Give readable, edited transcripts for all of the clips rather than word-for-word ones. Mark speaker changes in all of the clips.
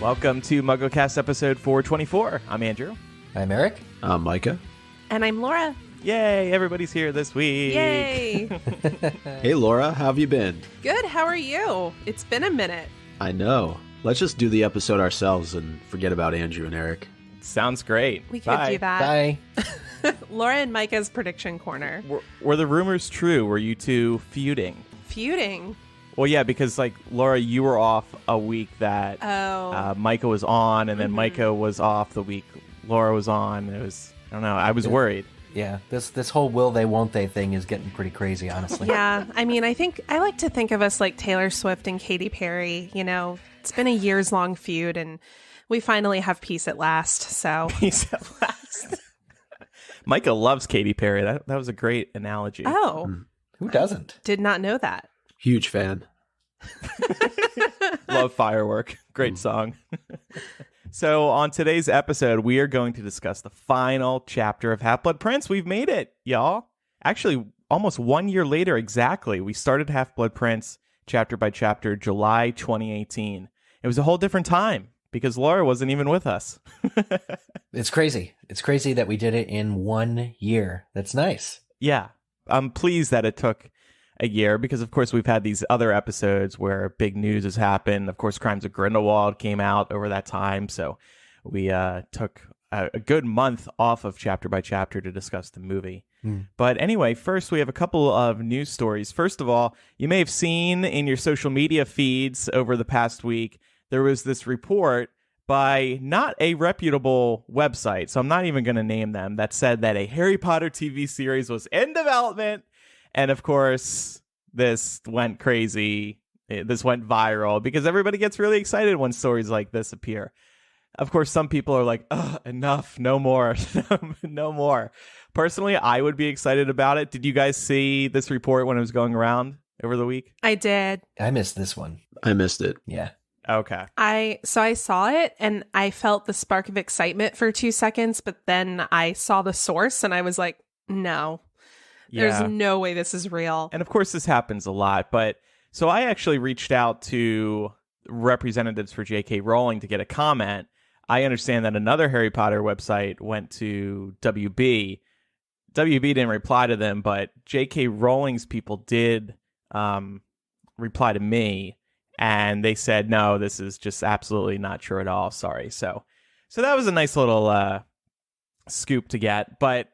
Speaker 1: Welcome to MuggleCast episode 424. I'm Andrew.
Speaker 2: I'm Eric.
Speaker 3: I'm Micah.
Speaker 4: And I'm Laura.
Speaker 1: Yay, everybody's here this week.
Speaker 4: Yay.
Speaker 3: Hey, Laura, how have you been?
Speaker 4: Good, how are you? It's been a minute.
Speaker 3: I know. Let's just do the episode ourselves and forget about Andrew and Eric.
Speaker 1: Sounds great.
Speaker 4: We could do that.
Speaker 2: Bye.
Speaker 4: Laura and Micah's prediction corner.
Speaker 1: Were the rumors true? Were you two feuding?
Speaker 4: Feuding?
Speaker 1: Well, yeah, because, Laura, you were off a week that Micah was on, and then Micah was off the week Laura was on. It was, I don't know, I was worried.
Speaker 2: Yeah, this whole will they, won't they thing is getting pretty crazy, honestly.
Speaker 4: Yeah, I mean, I like to think of us like Taylor Swift and Katy Perry. You know, it's been a years-long feud, and we finally have peace at last, so.
Speaker 1: Peace at last. Micah loves Katy Perry. That was a great analogy.
Speaker 4: Oh.
Speaker 2: Who doesn't?
Speaker 4: Did not know that.
Speaker 3: Huge fan.
Speaker 1: Love Firework. Great song. So on today's episode, we are going to discuss the final chapter of Half-Blood Prince. We've made it, y'all. Actually, almost 1 year later exactly. We started Half-Blood Prince chapter by chapter, July 2018. It was a whole different time because Laura wasn't even with us.
Speaker 2: It's crazy. It's crazy that we did it in 1 year. That's nice.
Speaker 1: Yeah. I'm pleased that it took a year because, of course, we've had these other episodes where big news has happened. Of course, Crimes of Grindelwald came out over that time. So we took a good month off of chapter by chapter to discuss the movie. But anyway, first, we have a couple of news stories. First of all, you may have seen in your social media feeds over the past week, there was this report by not a reputable website, so I'm not even going to name them, that said that a Harry Potter TV series was in development. And of course, this went crazy. This went viral because everybody gets really excited when stories like this appear. Of course, some people are like, "Ugh, enough, no more, no more." Personally, I would be excited about it. Did you guys see this report when it was going around over the week?
Speaker 4: I did.
Speaker 2: I missed this one.
Speaker 3: I missed it.
Speaker 2: Yeah.
Speaker 1: Okay.
Speaker 4: I saw it and I felt the spark of excitement for 2 seconds, but then I saw the source and I was like, no.
Speaker 1: Yeah.
Speaker 4: There's no way this is real.
Speaker 1: And of course, this happens a lot. But so I actually reached out to representatives for J.K. Rowling to get a comment. I understand that another Harry Potter website went to WB. WB didn't reply to them, but J.K. Rowling's people did reply to me. And they said, no, this is just absolutely not true at all. Sorry. So that was a nice little scoop to get, but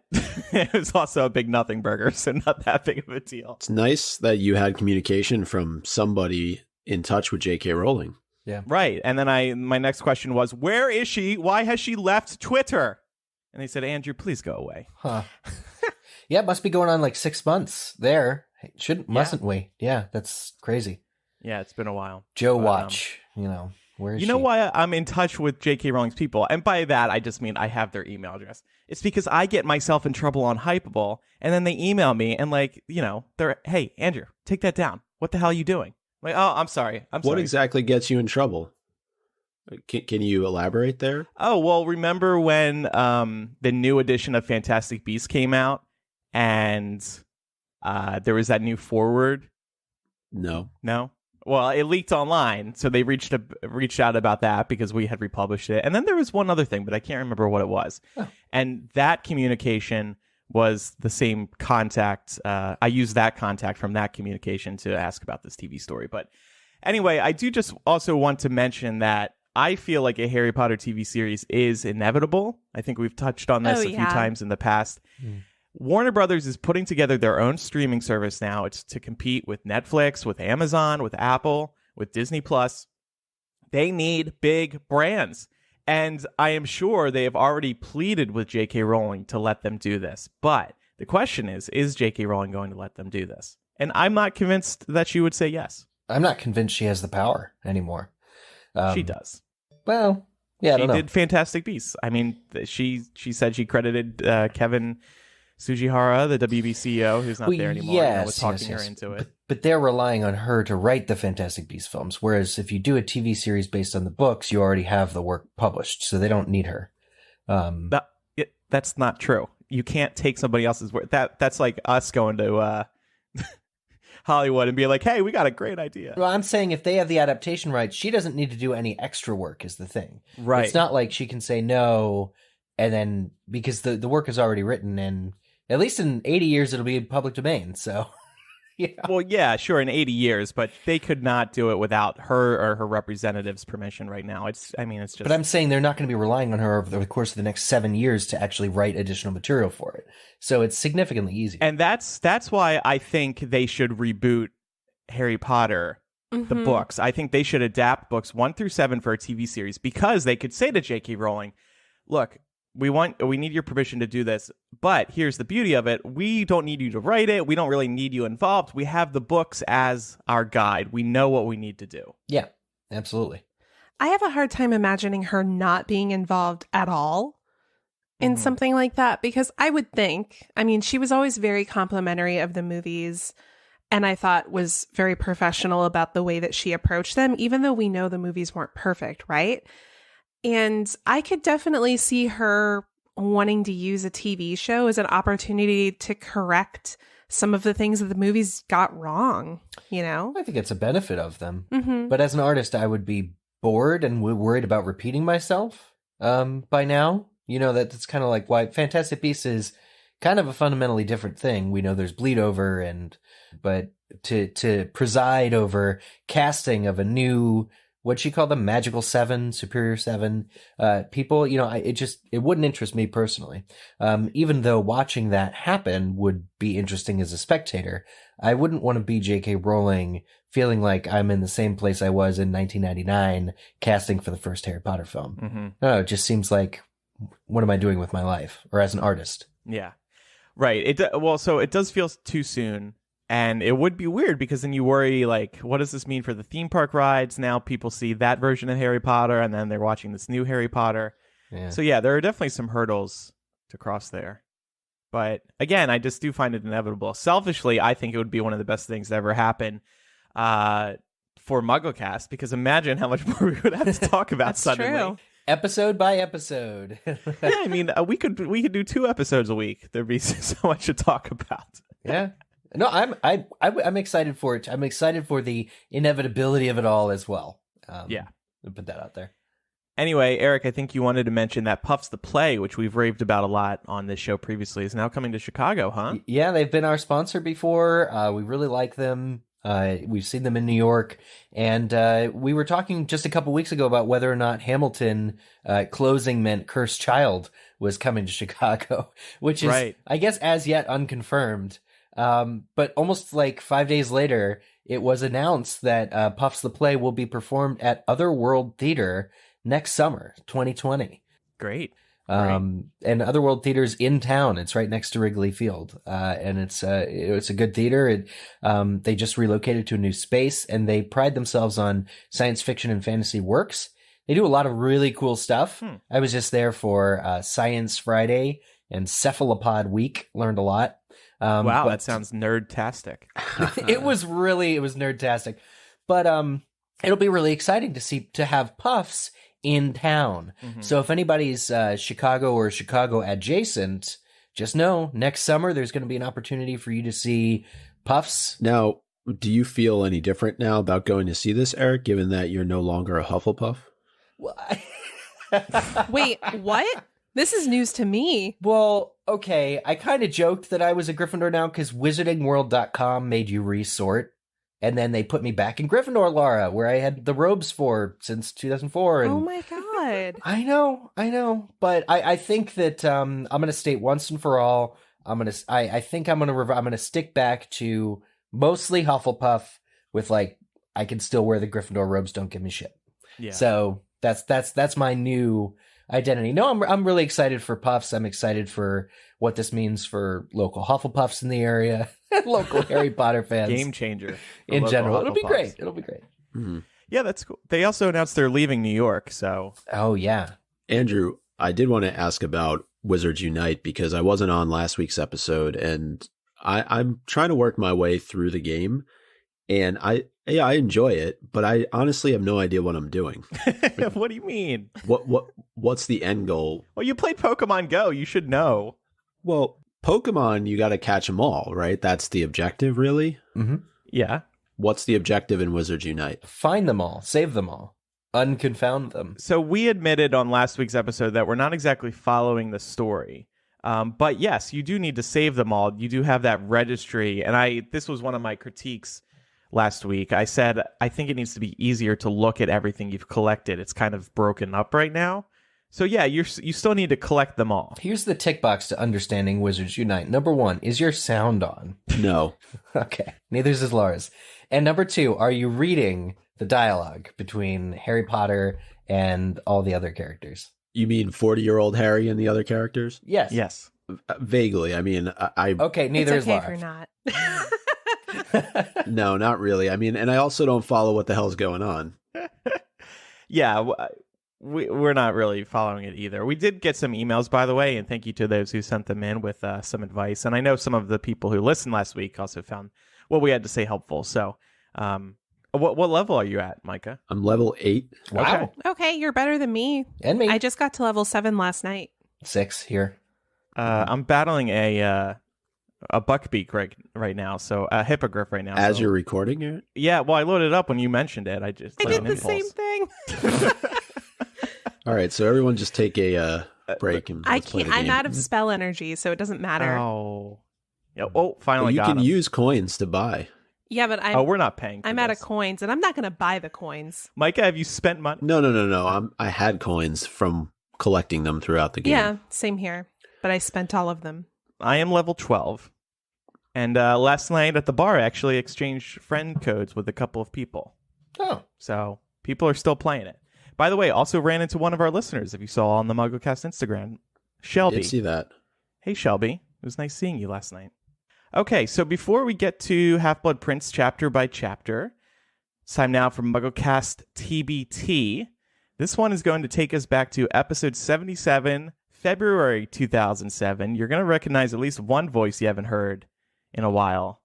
Speaker 1: it was also a big nothing burger, so not that big of a deal.
Speaker 3: It's nice that you had communication from somebody in touch with J.K. Rowling.
Speaker 2: Yeah.
Speaker 1: Right. And then my next question was, where is she? Why has she left Twitter? And they said, Andrew, please go away.
Speaker 2: Huh. Yeah, it must be going on like 6 months there. Mustn't we? Yeah, that's crazy.
Speaker 1: Yeah, it's been a while.
Speaker 2: Joe Watch, where is she?
Speaker 1: You know why I'm in touch with J.K. Rowling's people? And by that, I just mean I have their email address. It's because I get myself in trouble on Hypable, and then they email me, and they're, hey, Andrew, take that down. What the hell are you doing? I'm like, oh, I'm sorry.
Speaker 3: What exactly gets you in trouble? Can you elaborate there?
Speaker 1: Oh, well, remember when the new edition of Fantastic Beasts came out, and there was that new foreword?
Speaker 3: No.
Speaker 1: No? Well, it leaked online, so they reached out about that because we had republished it. And then there was one other thing, but I can't remember what it was. Oh. And that communication was the same contact. I used that contact from that communication to ask about this TV story. But anyway, I do just also want to mention that I feel like a Harry Potter TV series is inevitable. I think we've touched on this a few times in the past. Warner Brothers is putting together their own streaming service now. It's to compete with Netflix, with Amazon, with Apple, with Disney Plus. They need big brands. And I am sure they have already pleaded with J.K. Rowling to let them do this. But the question is J.K. Rowling going to let them do this? And I'm not convinced that she would say yes.
Speaker 2: I'm not convinced she has the power anymore.
Speaker 1: She does.
Speaker 2: Well, yeah, I don't know.
Speaker 1: She did Fantastic Beasts. I mean, she said she credited Kevin Sugihara, the WB CEO, who's not there anymore, was talking her into it.
Speaker 2: But they're relying on her to write the Fantastic Beasts films, whereas if you do a TV series based on the books, you already have the work published, so they don't need her.
Speaker 1: That's not true. You can't take somebody else's work. That's like us going to Hollywood and be like, hey, we got a great idea.
Speaker 2: Well, I'm saying if they have the adaptation rights, she doesn't need to do any extra work is the thing.
Speaker 1: Right.
Speaker 2: It's not like she can say no, and then, because the work is already written, and at least in 80 years, it'll be in public domain, so... Yeah.
Speaker 1: Well, yeah, sure, in 80 years, but they could not do it without her or her representative's permission right now. It's just...
Speaker 2: But I'm saying they're not going to be relying on her over the course of the next 7 years to actually write additional material for it. So it's significantly easier.
Speaker 1: And that's why I think they should reboot Harry Potter, the books. I think they should adapt books 1 through 7 for a TV series, because they could say to J.K. Rowling, look, we need your permission to do this, but here's the beauty of it. We don't need you to write it. We don't really need you involved. We have the books as our guide. We know what we need to do.
Speaker 2: Yeah, absolutely.
Speaker 4: I have a hard time imagining her not being involved at all in something like that, because I would think, she was always very complimentary of the movies, and I thought was very professional about the way that she approached them, even though we know the movies weren't perfect, right? And I could definitely see her wanting to use a TV show as an opportunity to correct some of the things that the movies got wrong,
Speaker 2: I think it's a benefit of them.
Speaker 4: Mm-hmm.
Speaker 2: But as an artist, I would be bored and worried about repeating myself by now. That's kind of like why Fantastic Beasts is kind of a fundamentally different thing. We know there's bleed over, but to preside over casting of a new... What'd she call them? Magical 7, Superior 7 people. It wouldn't interest me personally. Even though watching that happen would be interesting as a spectator, I wouldn't want to be J.K. Rowling feeling like I'm in the same place I was in 1999 casting for the first Harry Potter film.
Speaker 1: Mm-hmm.
Speaker 2: No, it just seems like, what am I doing with my life? Or as an artist?
Speaker 1: Yeah. Right. So it does feel too soon. And it would be weird, because then you worry, like, what does this mean for the theme park rides? Now people see that version of Harry Potter, and then they're watching this new Harry Potter.
Speaker 2: Yeah.
Speaker 1: So, yeah, there are definitely some hurdles to cross there. But, again, I just do find it inevitable. Selfishly, I think it would be one of the best things to ever happen for MuggleCast, because imagine how much more we would have to talk about
Speaker 4: That's
Speaker 1: suddenly.
Speaker 4: true.
Speaker 2: Episode by episode.
Speaker 1: Yeah, we could do 2 episodes a week. There'd be so much to talk about.
Speaker 2: Yeah. No, I'm excited for it. I'm excited for the inevitability of it all as well.
Speaker 1: Yeah.
Speaker 2: I'll put that out there.
Speaker 1: Anyway, Eric, I think you wanted to mention that Puffs the Play, which we've raved about a lot on this show previously, is now coming to Chicago, huh?
Speaker 2: Yeah, they've been our sponsor before. We really like them. We've seen them in New York. And we were talking just a couple weeks ago about whether or not Hamilton closing meant Cursed Child was coming to Chicago, which is,
Speaker 1: right.
Speaker 2: I guess, as yet unconfirmed. But almost like 5 days later, it was announced that Puffs the Play will be performed at Otherworld Theater next summer, 2020.
Speaker 1: Great.
Speaker 2: And Otherworld Theater's in town. It's right next to Wrigley Field. And it's a good theater. They just relocated to a new space, and they pride themselves on science fiction and fantasy works. They do a lot of really cool stuff. I was just there for Science Friday and Cephalopod Week. Learned a lot.
Speaker 1: Wow, that sounds nerd-tastic.
Speaker 2: It was nerd-tastic. But it'll be really exciting to have Puffs in town. Mm-hmm. So if anybody's Chicago or Chicago adjacent, just know next summer there's going to be an opportunity for you to see Puffs.
Speaker 3: Now, do you feel any different now about going to see this, Eric, given that you're no longer a Hufflepuff?
Speaker 2: Well,
Speaker 4: Wait, what? This is news to me.
Speaker 2: Well, okay. I kind of joked that I was a Gryffindor now because wizardingworld.com made you resort. And then they put me back in Gryffindor, Laura, where I had the robes for since 2004. And
Speaker 4: oh my God.
Speaker 2: I know. But I think that I'm going to state once and for all, I think I'm going to stick back to mostly Hufflepuff with I can still wear the Gryffindor robes. Don't give me shit.
Speaker 1: Yeah.
Speaker 2: So that's my new identity. No, I'm really excited for Puffs. I'm excited for what this means for local Hufflepuffs in the area, local Harry Potter fans.
Speaker 1: Game changer.
Speaker 2: In general. It'll be
Speaker 1: Hufflepuffs.
Speaker 2: great.
Speaker 3: Mm-hmm.
Speaker 1: Yeah, that's cool. They also announced they're leaving New York, so.
Speaker 2: Oh, yeah.
Speaker 3: Andrew, I did want to ask about Wizards Unite because I wasn't on last week's episode, and I'm trying to work my way through the game, and I enjoy it, but I honestly have no idea what I'm doing.
Speaker 1: What do you mean?
Speaker 3: What's the end goal?
Speaker 1: Well, you played Pokemon Go. You should know.
Speaker 3: Well, Pokemon, you got to catch them all, right? That's the objective, really?
Speaker 2: Mm-hmm.
Speaker 1: Yeah.
Speaker 3: What's the objective in Wizards Unite?
Speaker 2: Find them all. Save them all. Unconfound them.
Speaker 1: So we admitted on last week's episode that we're not exactly following the story. But yes, you do need to save them all. You do have that registry. And this was one of my critiques last week. I said, I think it needs to be easier to look at everything you've collected. It's kind of broken up right now. So yeah, you still need to collect them all.
Speaker 2: Here's the tick box to understanding Wizards Unite. Number 1, is your sound on?
Speaker 3: No.
Speaker 2: Okay. Neither is Laura's. And number 2, are you reading the dialogue between Harry Potter and all the other characters?
Speaker 3: You mean 40-year-old Harry and the other characters?
Speaker 2: Yes.
Speaker 1: Yes.
Speaker 3: Vaguely. I mean, I
Speaker 2: Okay, neither
Speaker 4: it's
Speaker 2: is
Speaker 4: okay
Speaker 2: Laura.
Speaker 4: if you're not.
Speaker 3: no, not really. I mean, and I also don't follow what the hell's going on.
Speaker 1: Yeah, we're not really following it either. We did get some emails, by the way, and thank you to those who sent them in with some advice. And I know some of the people who listened last week also found what we had to say helpful. So what level are you at, Micah?
Speaker 3: I'm level 8.
Speaker 2: Wow.
Speaker 4: Okay, you're better than me.
Speaker 2: And me.
Speaker 4: I just got to level 7 last night.
Speaker 2: 6 here.
Speaker 1: I'm battling a buckbeak right now, so a hippogriff right now.
Speaker 3: As
Speaker 1: so.
Speaker 3: you're recording it?
Speaker 1: Yeah, well, I loaded it up when you mentioned it. I
Speaker 4: I did the same thing.
Speaker 3: All right, so everyone just take a break and
Speaker 4: I
Speaker 3: let's play
Speaker 4: can't.
Speaker 3: the
Speaker 4: I'm
Speaker 3: game.
Speaker 4: out of spell energy, so it doesn't matter.
Speaker 1: Oh. Yeah, finally
Speaker 3: Well, you
Speaker 1: got
Speaker 3: can
Speaker 1: him.
Speaker 3: use coins to buy.
Speaker 4: Yeah, but
Speaker 1: we're not paying for
Speaker 4: I'm out of
Speaker 1: this.
Speaker 4: coins, and I'm not going to buy the coins.
Speaker 1: Micah, have you spent money?
Speaker 3: No. I had coins from collecting them throughout the game.
Speaker 4: Yeah, same here. But I spent all of them.
Speaker 1: I am level 12. And last night at the bar, I actually exchanged friend codes with a couple of people.
Speaker 2: Oh.
Speaker 1: So people are still playing it. By the way, also ran into one of our listeners, if you saw on the MuggleCast Instagram, Shelby.
Speaker 3: Did see that.
Speaker 1: Hey, Shelby. It was nice seeing you last night. Okay, so before we get to Half-Blood Prince chapter by chapter, it's time now for MuggleCastTBT. This one is going to take us back to episode 77, February 2007. You're going to recognize at least one voice you haven't heard in a while.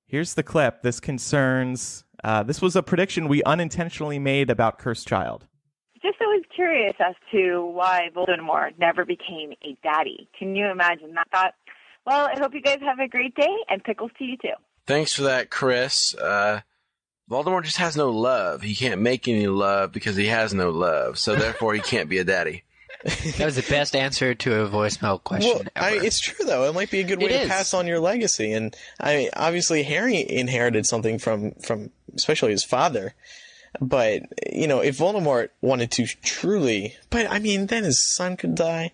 Speaker 1: Here's the clip. This concerns... this was a prediction we unintentionally made about Cursed Child.
Speaker 5: Just always curious as to why Voldemort never became a daddy. Can you imagine that thought? Well, I hope you guys have a great day, and pickles to you too.
Speaker 6: Thanks for that, Chris. Voldemort just has no love. He can't make any love because he has no love, so therefore he can't be a daddy.
Speaker 7: That was the best answer to a voicemail question ever.
Speaker 8: It's true, though. It might be a good way to pass on your legacy. And obviously, Harry inherited something from especially his father. But, if Voldemort wanted to truly... But, then his son could die.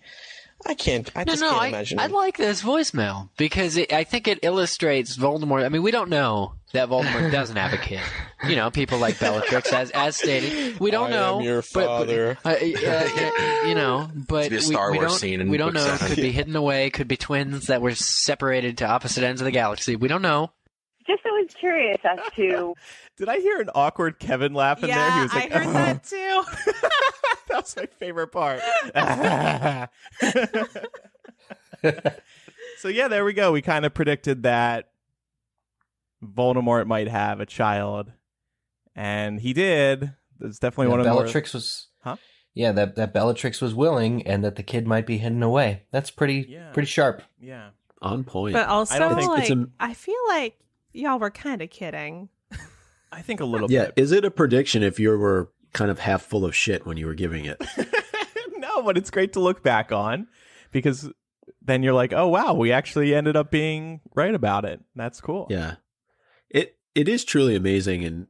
Speaker 8: I just can't imagine.
Speaker 7: I like this voicemail because I think it illustrates Voldemort. We don't know that Voldemort doesn't have a kid. People like Bellatrix, as stated. We don't know.
Speaker 8: I am your father.
Speaker 7: But
Speaker 6: Be a Star Wars scene in
Speaker 7: we don't
Speaker 6: book
Speaker 7: know.
Speaker 6: 7.
Speaker 7: Could be hidden away. Could be twins that were separated to opposite ends of the galaxy. We don't know.
Speaker 5: Just always curious as to...
Speaker 1: Did I hear an awkward Kevin laugh in there? He was like,
Speaker 4: I heard that too.
Speaker 1: That was my favorite part. So yeah, there we go. We kind of predicted that Voldemort might have a child, and he did. That's definitely one of the
Speaker 2: Bellatrix was... Huh? Yeah, that Bellatrix was willing, and that the kid might be hidden away. That's pretty sharp.
Speaker 1: Yeah.
Speaker 3: On point.
Speaker 4: But also,
Speaker 1: I don't think
Speaker 4: I feel like y'all were kind of kidding.
Speaker 1: I think a little
Speaker 3: yeah,
Speaker 1: bit.
Speaker 3: is it a prediction if you were kind of half full of shit when you were giving it?
Speaker 1: No, but it's great to look back on because then you're like, oh, wow, we actually ended up being right about it. That's cool.
Speaker 3: Yeah. It is truly amazing, and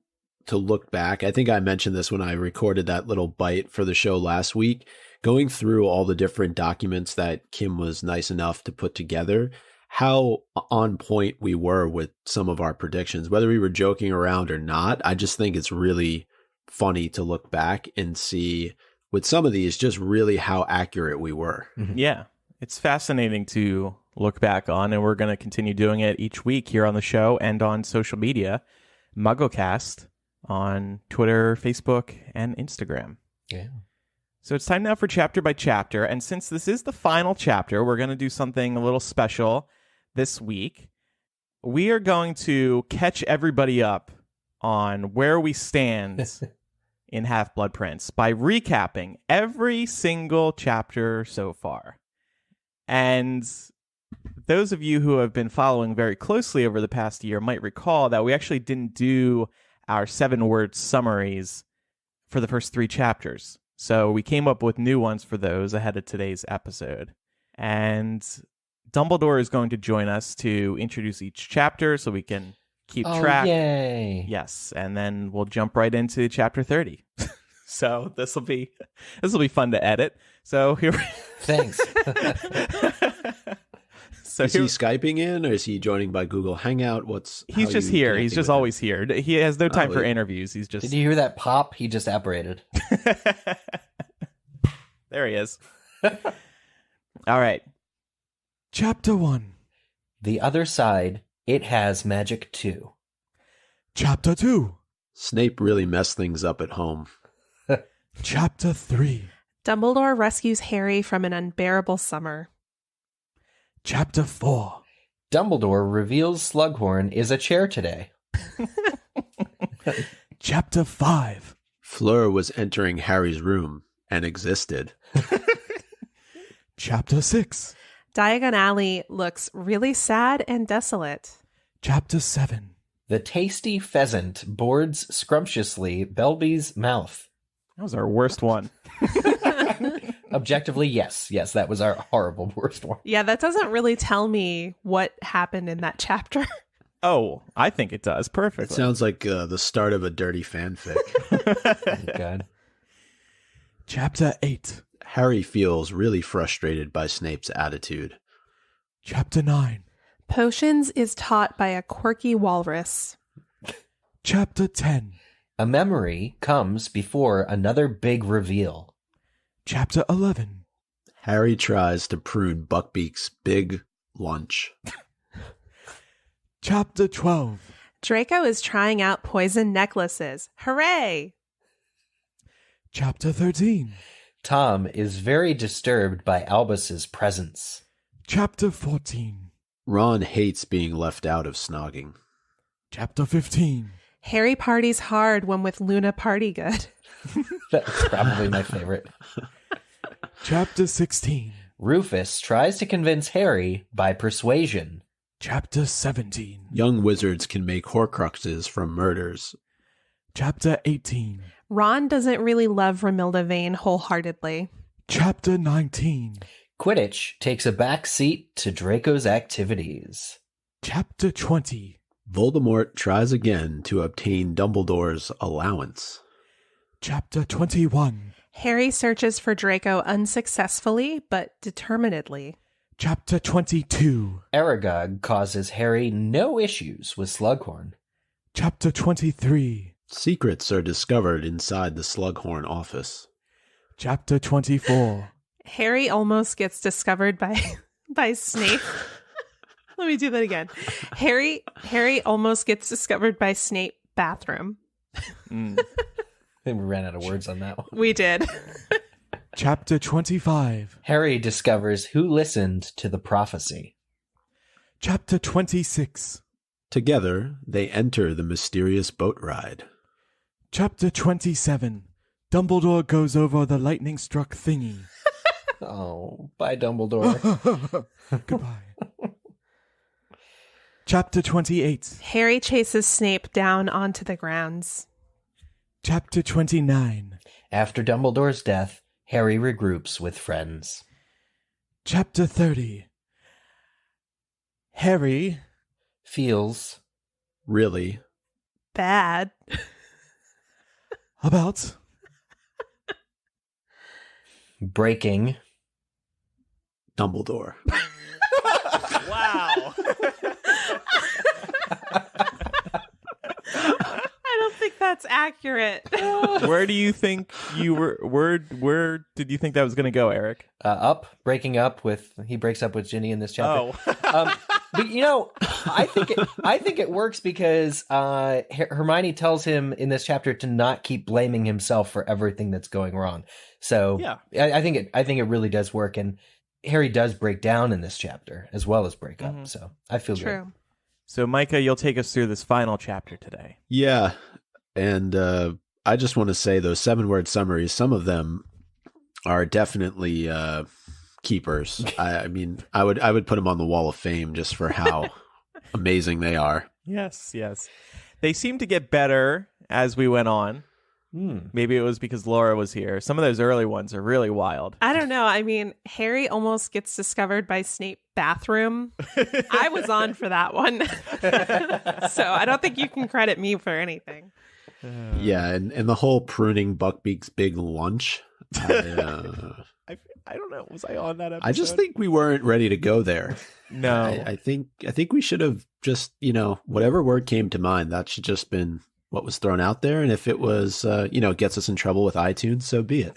Speaker 3: to look back, I think I mentioned this when I recorded that little bite for the show last week, going through all the different documents that Kim was nice enough to put together, how on point we were with some of our predictions, whether we were joking around or not. I just think it's really funny to look back and see with some of these just really how accurate we were.
Speaker 1: Yeah, it's fascinating to look back on, and we're going to continue doing it each week here on the show and on social media. MuggleCast on Twitter, Facebook, and Instagram.
Speaker 2: Yeah.
Speaker 1: So it's time now for chapter by chapter, and since this is the final chapter, we're going to do something a little special this week. We are going to catch everybody up on where we stand in Half-Blood Prince by recapping every single chapter so far. And those of you who have been following very closely over the past year might recall that we actually didn't do our 7-word summaries for the first 3 chapters. So we came up with new ones for those ahead of today's episode. And Dumbledore is going to join us to introduce each chapter so we can keep track.
Speaker 2: Yay.
Speaker 1: Yes, and then we'll jump right into chapter 30. So this will be fun to edit. So here
Speaker 2: Thanks.
Speaker 3: So is he Skyping in, or is he joining by Google Hangout?
Speaker 1: He's just here. He's just always here. He has no time for interviews. He's just.
Speaker 2: Did you hear that pop? He just apparated.
Speaker 1: There he is. All right. Chapter 1.
Speaker 2: The Other Side. It has magic too.
Speaker 1: Chapter 2.
Speaker 3: Snape really messed things up at home.
Speaker 1: Chapter 3.
Speaker 4: Dumbledore rescues Harry from an unbearable summer.
Speaker 1: Chapter 4.
Speaker 2: Dumbledore reveals Slughorn is a chair today.
Speaker 1: Chapter 5.
Speaker 3: Fleur was entering Harry's room and existed.
Speaker 1: Chapter 6.
Speaker 4: Diagon Alley looks really sad and desolate.
Speaker 1: Chapter 7.
Speaker 2: The tasty pheasant boards scrumptiously Belby's mouth.
Speaker 1: That was our worst one.
Speaker 2: Objectively, yes. Yes, that was our horrible worst one.
Speaker 4: Yeah, that doesn't really tell me what happened in that chapter.
Speaker 1: Oh, I think it does perfectly.
Speaker 3: It sounds like the start of a dirty fanfic.
Speaker 2: Oh, God.
Speaker 1: Chapter 8.
Speaker 3: Harry feels really frustrated by Snape's attitude.
Speaker 1: Chapter 9.
Speaker 4: Potions is taught by a quirky walrus.
Speaker 1: Chapter 10.
Speaker 2: A memory comes before another big reveal.
Speaker 1: Chapter 11.
Speaker 3: Harry tries to prune Buckbeak's big lunch.
Speaker 1: Chapter 12.
Speaker 4: Draco is trying out poison necklaces. Hooray!
Speaker 1: Chapter 13.
Speaker 2: Tom is very disturbed by Albus's presence.
Speaker 1: Chapter 14.
Speaker 3: Ron hates being left out of snogging.
Speaker 1: Chapter 15.
Speaker 4: Harry parties hard when with Luna Partygood.
Speaker 2: That's probably my favorite.
Speaker 1: Chapter 16.
Speaker 2: Rufus tries to convince Harry by persuasion.
Speaker 1: Chapter 17.
Speaker 3: Young wizards can make Horcruxes from murders.
Speaker 1: Chapter 18.
Speaker 4: Ron doesn't really love Romilda Vane wholeheartedly.
Speaker 1: Chapter 19.
Speaker 2: Quidditch takes a back seat to Draco's activities.
Speaker 1: Chapter 20.
Speaker 3: Voldemort tries again to obtain Dumbledore's allowance.
Speaker 1: Chapter 21.
Speaker 4: Harry searches for Draco unsuccessfully, but determinedly.
Speaker 1: Chapter 22.
Speaker 2: Aragog causes Harry no issues with Slughorn.
Speaker 1: Chapter 23.
Speaker 3: Secrets are discovered inside the Slughorn office.
Speaker 1: Chapter 24.
Speaker 4: Harry almost gets discovered by Snape. Let me do that again. Harry almost gets discovered by Snape bathroom.
Speaker 2: I think we ran out of words on that one.
Speaker 4: We did.
Speaker 1: Chapter 25.
Speaker 2: Harry discovers who listened to the prophecy.
Speaker 1: Chapter 26.
Speaker 3: Together, they enter the mysterious boat ride.
Speaker 1: Chapter 27. Dumbledore goes over the lightning-struck thingy.
Speaker 2: Oh, bye, Dumbledore.
Speaker 1: Goodbye. Chapter 28.
Speaker 4: Harry chases Snape down onto the grounds.
Speaker 1: Chapter 29.
Speaker 2: After Dumbledore's death, Harry regroups with friends.
Speaker 1: Chapter 30. Harry
Speaker 2: feels
Speaker 3: really
Speaker 4: bad
Speaker 1: about
Speaker 2: breaking
Speaker 3: Dumbledore.
Speaker 1: Wow.
Speaker 4: I don't think that's accurate.
Speaker 1: Where do you think you were? Where did you think that was going to go, Eric?
Speaker 2: Breaking up with. He breaks up with Ginny in this chapter.
Speaker 1: Oh.
Speaker 2: But I think it works because Hermione tells him in this chapter to not keep blaming himself for everything that's going wrong. So
Speaker 1: yeah,
Speaker 2: I think it really does work, and Harry does break down in this chapter as well as break up. Mm-hmm. So I feel
Speaker 4: true.
Speaker 2: Good.
Speaker 1: So Micah, you'll take us through this final chapter today.
Speaker 3: Yeah, and I just want to say those 7-word summaries. Some of them are definitely keepers. I mean, I would put them on the Wall of Fame just for how amazing they are.
Speaker 1: Yes. They seem to get better as we went on. Maybe it was because Laura was here. Some of those early ones are really wild.
Speaker 4: I don't know. I mean, Harry almost gets discovered by Snape bathroom. I was on for that one. So I don't think you can credit me for anything.
Speaker 3: Yeah, and the whole pruning Buckbeak's big lunch.
Speaker 1: I don't know. Was I on that episode?
Speaker 3: I just think we weren't ready to go there.
Speaker 1: No.
Speaker 3: I think we should have just, whatever word came to mind, that should just been what was thrown out there. And if it was, gets us in trouble with iTunes, so be it.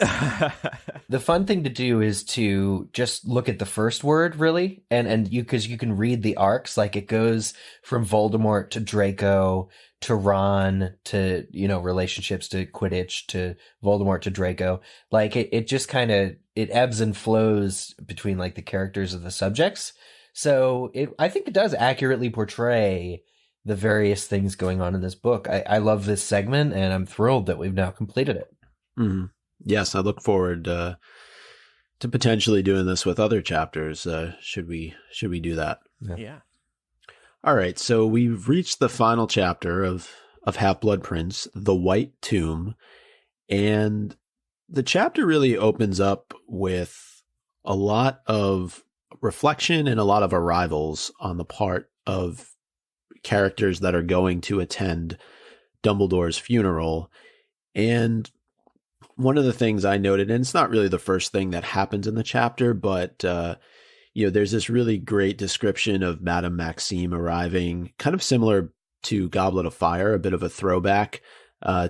Speaker 2: The fun thing to do is to just look at the first word, really. And because you can read the arcs, like it goes from Voldemort to Draco to Ron to, relationships to Quidditch to Voldemort to Draco. Like it just kind of, it ebbs and flows between like the characters of the subjects. So I think it does accurately portray the various things going on in this book. I love this segment, and I'm thrilled that we've now completed it.
Speaker 3: Mm-hmm. Yes, I look forward to potentially doing this with other chapters. Should we do that?
Speaker 1: Yeah.
Speaker 3: All right, so we've reached the final chapter of Half-Blood Prince, The White Tomb, and the chapter really opens up with a lot of reflection and a lot of arrivals on the part of characters that are going to attend Dumbledore's funeral. And one of the things I noted, and it's not really the first thing that happens in the chapter, but there's this really great description of Madame Maxime arriving, kind of similar to Goblet of Fire, a bit of a throwback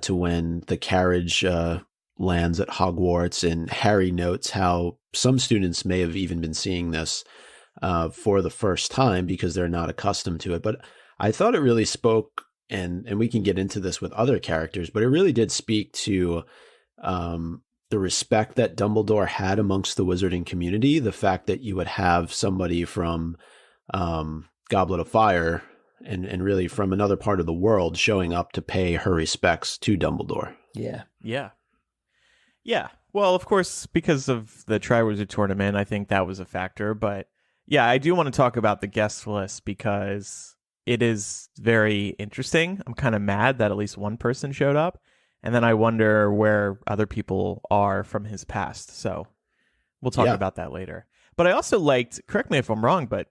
Speaker 3: to when the carriage lands at Hogwarts. And Harry notes how some students may have even been seeing this for the first time because they're not accustomed to it. But I thought it really spoke, and we can get into this with other characters, but it really did speak to the respect that Dumbledore had amongst the wizarding community. The fact that you would have somebody from Goblet of Fire and really from another part of the world showing up to pay her respects to Dumbledore.
Speaker 1: Yeah. Well, of course, because of the Triwizard Tournament, I think that was a factor. But yeah, I do want to talk about the guest list because it is very interesting. I'm kind of mad that at least one person showed up. And then I wonder where other people are from his past. So we'll talk about that later. But I also liked, correct me if I'm wrong, but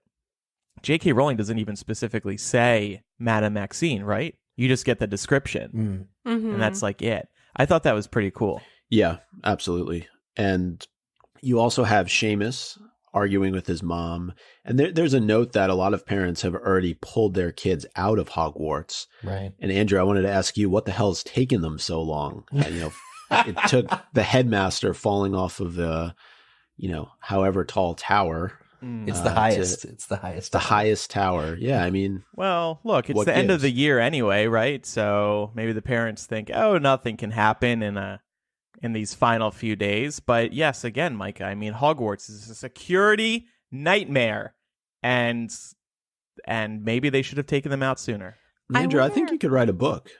Speaker 1: J.K. Rowling doesn't even specifically say Madame Maxine, right? You just get the description. And that's like it. I thought that was pretty cool.
Speaker 3: Yeah, absolutely. And you also have Seamus arguing with his mom. And there's a note that a lot of parents have already pulled their kids out of Hogwarts.
Speaker 2: Right.
Speaker 3: And Andrew, I wanted to ask you, what the hell's taken them so long? It took the headmaster falling off of the, however tall tower.
Speaker 2: It's the highest. It's the highest.
Speaker 3: The highest tower. Yeah, I mean.
Speaker 1: Well, look, it's the end of the year anyway, right? So maybe the parents think, oh, nothing can happen in these final few days. But yes, again, Micah, I mean, Hogwarts is a security nightmare, and maybe they should have taken them out sooner.
Speaker 3: Andrew, I think you could write a book.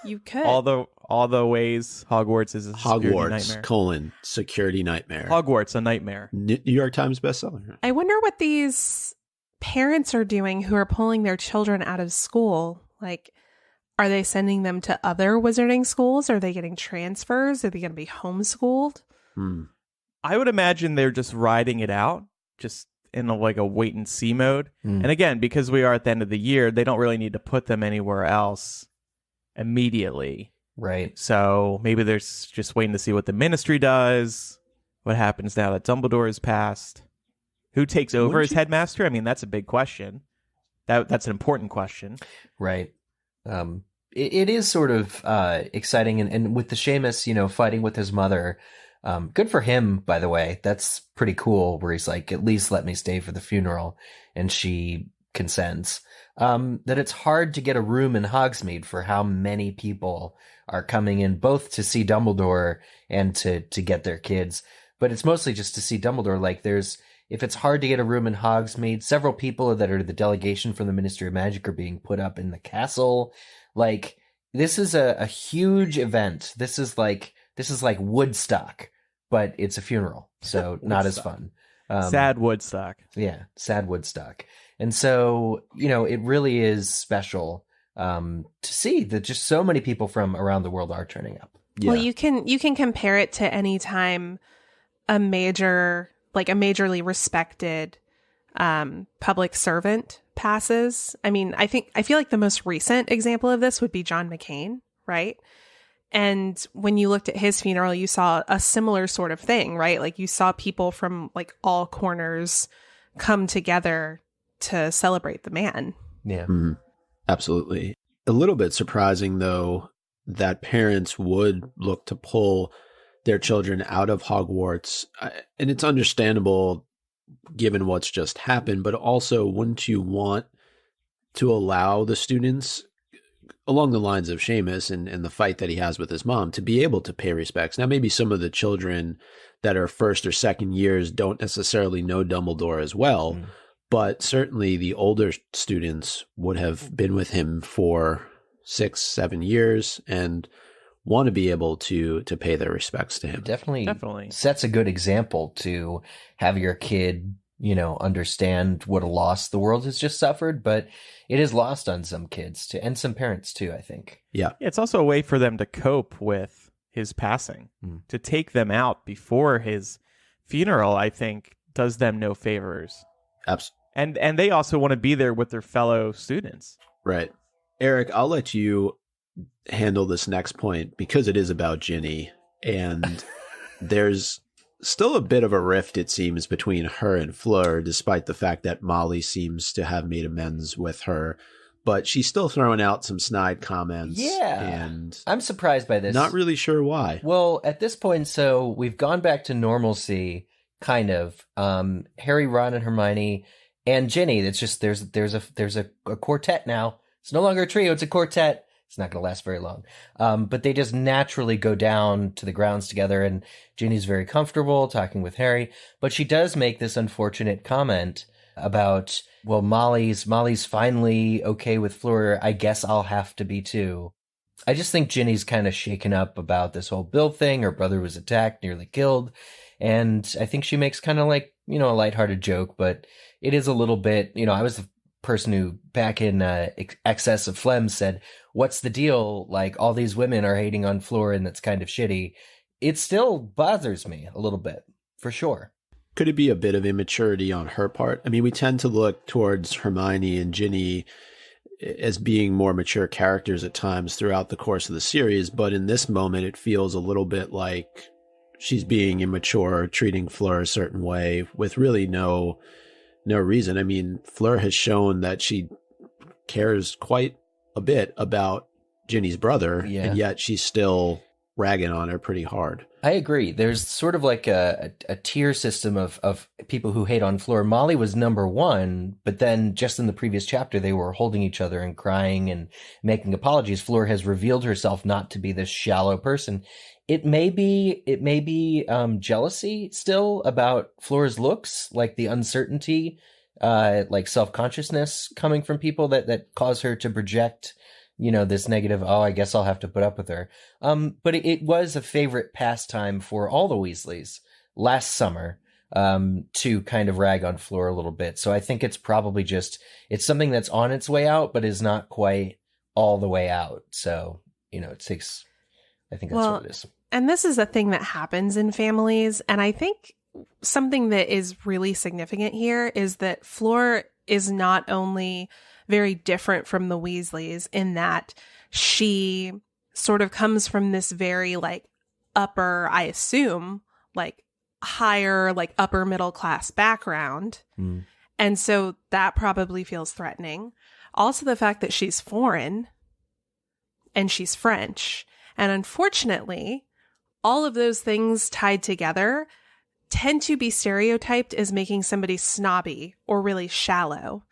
Speaker 4: You could.
Speaker 1: All the ways Hogwarts is a security nightmare.
Speaker 3: Security nightmare.
Speaker 1: Hogwarts, a nightmare.
Speaker 3: New York Times bestseller.
Speaker 4: I wonder what these parents are doing who are pulling their children out of school. Like, are they sending them to other wizarding schools? Are they getting transfers? Are they going to be homeschooled?
Speaker 1: I would imagine they're just riding it out, just in a wait and see mode. And again, because we are at the end of the year, they don't really need to put them anywhere else immediately.
Speaker 2: Right.
Speaker 1: So maybe they're just waiting to see what the ministry does, what happens now that Dumbledore is passed, who takes over as headmaster. I mean, that's a big question. That's an important question.
Speaker 2: Right. It is sort of exciting, and with the Seamus, fighting with his mother, good for him, by the way. That's pretty cool, where he's like, at least let me stay for the funeral, and she consents. That it's hard to get a room in Hogsmeade for how many people are coming in, both to see Dumbledore and to get their kids. But it's mostly just to see Dumbledore. Like, if it's hard to get a room in Hogsmeade, several people that are the delegation from the Ministry of Magic are being put up in the castle. Like, this is a huge event. This is like Woodstock, but it's a funeral, so not as fun.
Speaker 1: Sad Woodstock.
Speaker 2: Yeah, sad Woodstock. And so, it really is special to see that just so many people from around the world are turning up.
Speaker 4: Yeah. Well, you can compare it to any time a majorly respected public servant passes. I mean, I feel like the most recent example of this would be John McCain, right? And when you looked at his funeral, you saw a similar sort of thing, right? Like you saw people from like all corners come together to celebrate the man.
Speaker 2: Yeah.
Speaker 3: Mm-hmm. Absolutely. A little bit surprising, though, that parents would look to pull their children out of Hogwarts. And it's understandable given what's just happened, but also wouldn't you want to allow the students, along the lines of Seamus and the fight that he has with his mom, to be able to pay respects? Now, maybe some of the children that are first or second years don't necessarily know Dumbledore as well, but certainly the older students would have been with him for 6-7 years and want to be able to pay their respects to him.
Speaker 2: Definitely sets a good example to have your kid, understand what a loss the world has just suffered, but it is lost on some kids too, and some parents too, I think.
Speaker 3: Yeah.
Speaker 1: It's also a way for them to cope with his passing. To take them out before his funeral, I think, does them no favors.
Speaker 3: Absolutely.
Speaker 1: And they also want to be there with their fellow students.
Speaker 3: Right. Eric, I'll let you handle this next point because it is about Ginny, and there's still a bit of a rift, it seems, between her and Fleur, despite the fact that Molly seems to have made amends with her. But she's still throwing out some snide comments.
Speaker 2: Yeah.
Speaker 3: And
Speaker 2: I'm surprised by this.
Speaker 3: Not really sure why.
Speaker 2: Well, at this point, so we've gone back to normalcy, kind of. Harry, Ron, and Hermione, and Ginny. It's just there's a quartet now. It's no longer a trio, it's a quartet. It's not going to last very long. But they just naturally go down to the grounds together, and Ginny's very comfortable talking with Harry. But she does make this unfortunate comment about, well, Molly's finally okay with Fleur. I guess I'll have to be too. I just think Ginny's kind of shaken up about this whole Bill thing. Her brother was attacked, nearly killed. And I think she makes kind of like, a lighthearted joke, but it is a little bit, I was the person who back in Excess of Phlegm said, what's the deal? Like, all these women are hating on Fleur and that's kind of shitty. It still bothers me a little bit, for sure.
Speaker 3: Could it be a bit of immaturity on her part? I mean, we tend to look towards Hermione and Ginny as being more mature characters at times throughout the course of the series, but in this moment, it feels a little bit like she's being immature, treating Fleur a certain way with really no reason. I mean, Fleur has shown that she cares quite a bit about Ginny's brother, and yet she's still ragging on her pretty hard.
Speaker 2: I agree. There's sort of like a tier system of people who hate on Fleur. Molly was number one, but then just in the previous chapter, they were holding each other and crying and making apologies. Fleur has revealed herself not to be this shallow person. It may be jealousy still about Fleur's looks, like the uncertainty, like self-consciousness coming from people that cause her to project, this negative, oh, I guess I'll have to put up with her. But it was a favorite pastime for all the Weasleys last summer, to kind of rag on Fleur a little bit. So I think it's probably it's something that's on its way out, but is not quite all the way out. So, it takes, I think that's what it is.
Speaker 4: And this is a thing that happens in families. And I think something that is really significant here is that Fleur is not only very different from the Weasleys in that she sort of comes from this very upper, I assume, higher, upper middle class background. And so that probably feels threatening. Also the fact that she's foreign and she's French. And unfortunately, all of those things tied together tend to be stereotyped as making somebody snobby or really shallow.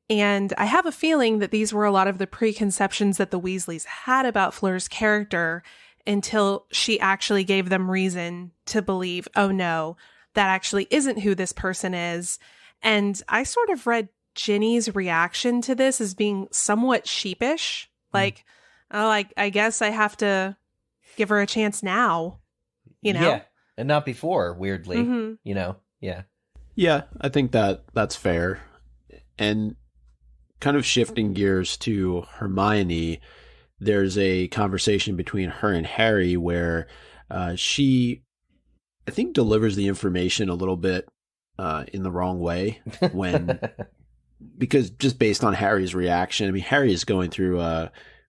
Speaker 4: And I have a feeling that these were a lot of the preconceptions that the Weasleys had about Fleur's character until she actually gave them reason to believe, oh no, that actually isn't who this person is. And I sort of read Ginny's reaction to this as being somewhat sheepish. Like, oh, I guess I have to give her a chance now,
Speaker 2: Yeah, and not before, weirdly, Yeah.
Speaker 3: Yeah, I think that's fair. And kind of shifting gears to Hermione, there's a conversation between her and Harry where she, I think, delivers the information a little bit in the wrong way because just based on Harry's reaction, I mean, Harry is going through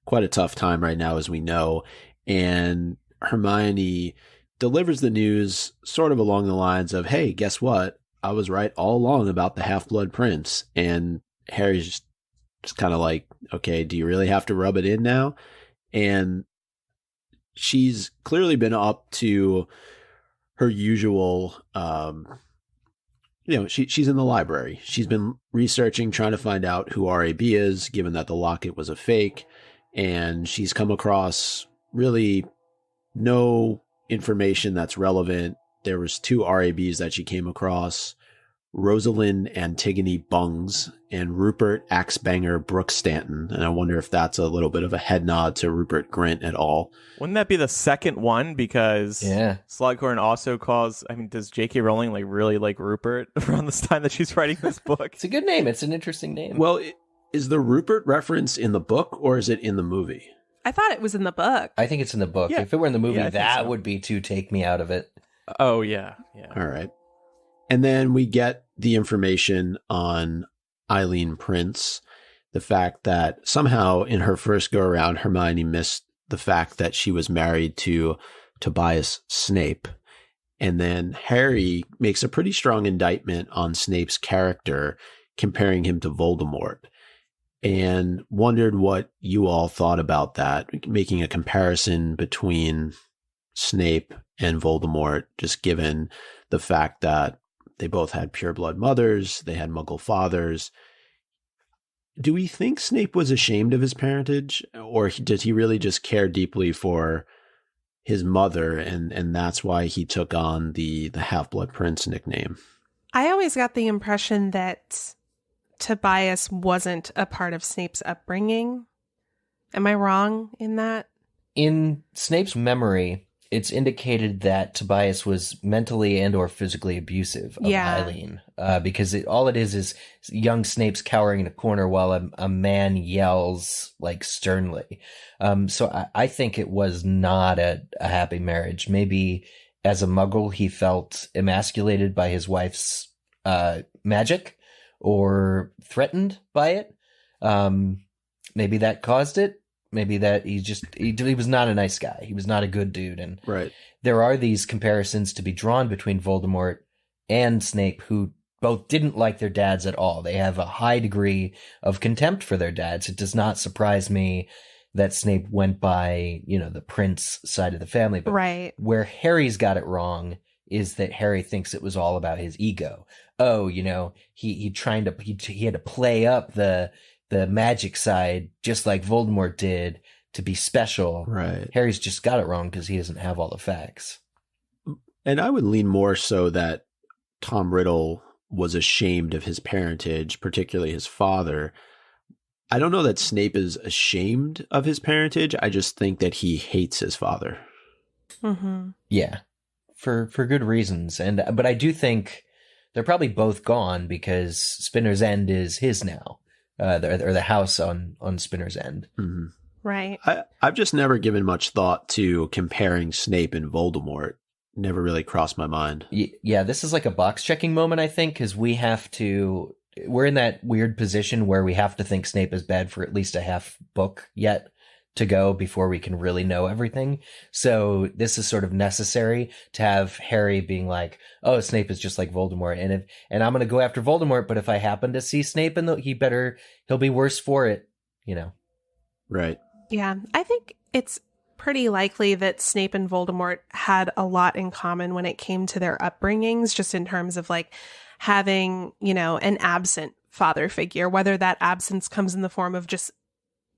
Speaker 3: quite a tough time right now, as we know, and Hermione delivers the news sort of along the lines of, hey, guess what? I was right all along about the Half-Blood Prince. And Harry's just kind of like, okay, do you really have to rub it in now? And she's clearly been up to her usual, she's in the library. She's been researching, trying to find out who RAB is, given that the locket was a fake. And she's come across really no information that's relevant. There was 2 RABs that she came across, Rosalind Antigone Bungs and Rupert Axebanger Brooks Stanton. And I wonder if that's a little bit of a head nod to Rupert Grint at all.
Speaker 1: Wouldn't that be the second one? Because Slughorn also calls, I mean, does J.K. Rowling really like Rupert around this time that she's writing this book?
Speaker 2: It's a good name. It's an interesting name.
Speaker 3: Well, is the Rupert reference in the book or is it in the movie?
Speaker 4: I thought it was in the book.
Speaker 2: I think it's in the book. Yeah. If it were in the movie, that would be to take me out of it.
Speaker 1: Oh, yeah.
Speaker 3: All right. And then we get the information on Eileen Prince, the fact that somehow in her first go around, Hermione missed the fact that she was married to Tobias Snape. And then Harry makes a pretty strong indictment on Snape's character, comparing him to Voldemort. And wondered what you all thought about that, making a comparison between Snape and Voldemort, just given the fact that they both had pureblood mothers, they had Muggle fathers. Do we think Snape was ashamed of his parentage, or did he really just care deeply for his mother, and that's why he took on the Half-Blood Prince nickname?
Speaker 4: I always got the impression that Tobias wasn't a part of Snape's upbringing. Am I wrong in that? In
Speaker 2: Snape's memory, it's indicated that Tobias was mentally and or physically abusive of Eileen. Because all it is young Snape's cowering in a corner while a man yells like sternly. So I think it was not a happy marriage. Maybe as a Muggle, he felt emasculated by his wife's magic, or threatened by it. Maybe that caused it. Maybe that he was not a nice guy. He was not a good dude. And there are these comparisons to be drawn between Voldemort and Snape, who both didn't like their dads at all. They have a high degree of contempt for their dads. It does not surprise me that Snape went by, the prince side of the family. But where Harry's got it wrong is that Harry thinks it was all about his ego. Oh, he had to play up the magic side just like Voldemort did to be special.
Speaker 3: Right.
Speaker 2: Harry's just got it wrong because he doesn't have all the facts.
Speaker 3: And I would lean more so that Tom Riddle was ashamed of his parentage, particularly his father. I don't know that Snape is ashamed of his parentage. I just think that he hates his father.
Speaker 4: Mm-hmm.
Speaker 2: Yeah. For good reasons. But I do think they're probably both gone because Spinner's End is his now, or the house on Spinner's End.
Speaker 3: Mm-hmm.
Speaker 4: Right.
Speaker 3: I've just never given much thought to comparing Snape and Voldemort. Never really crossed my mind.
Speaker 2: Yeah, this is like a box checking moment, I think, because we're in that weird position where we have to think Snape is bad for at least a half book yet to go before we can really know everything. So this is sort of necessary to have Harry being like, oh, Snape is just like Voldemort. And I'm going to go after Voldemort, but if I happen to see Snape, he'll be worse for it,
Speaker 3: Right.
Speaker 4: Yeah. I think it's pretty likely that Snape and Voldemort had a lot in common when it came to their upbringings, just in terms of like having, an absent father figure, whether that absence comes in the form of just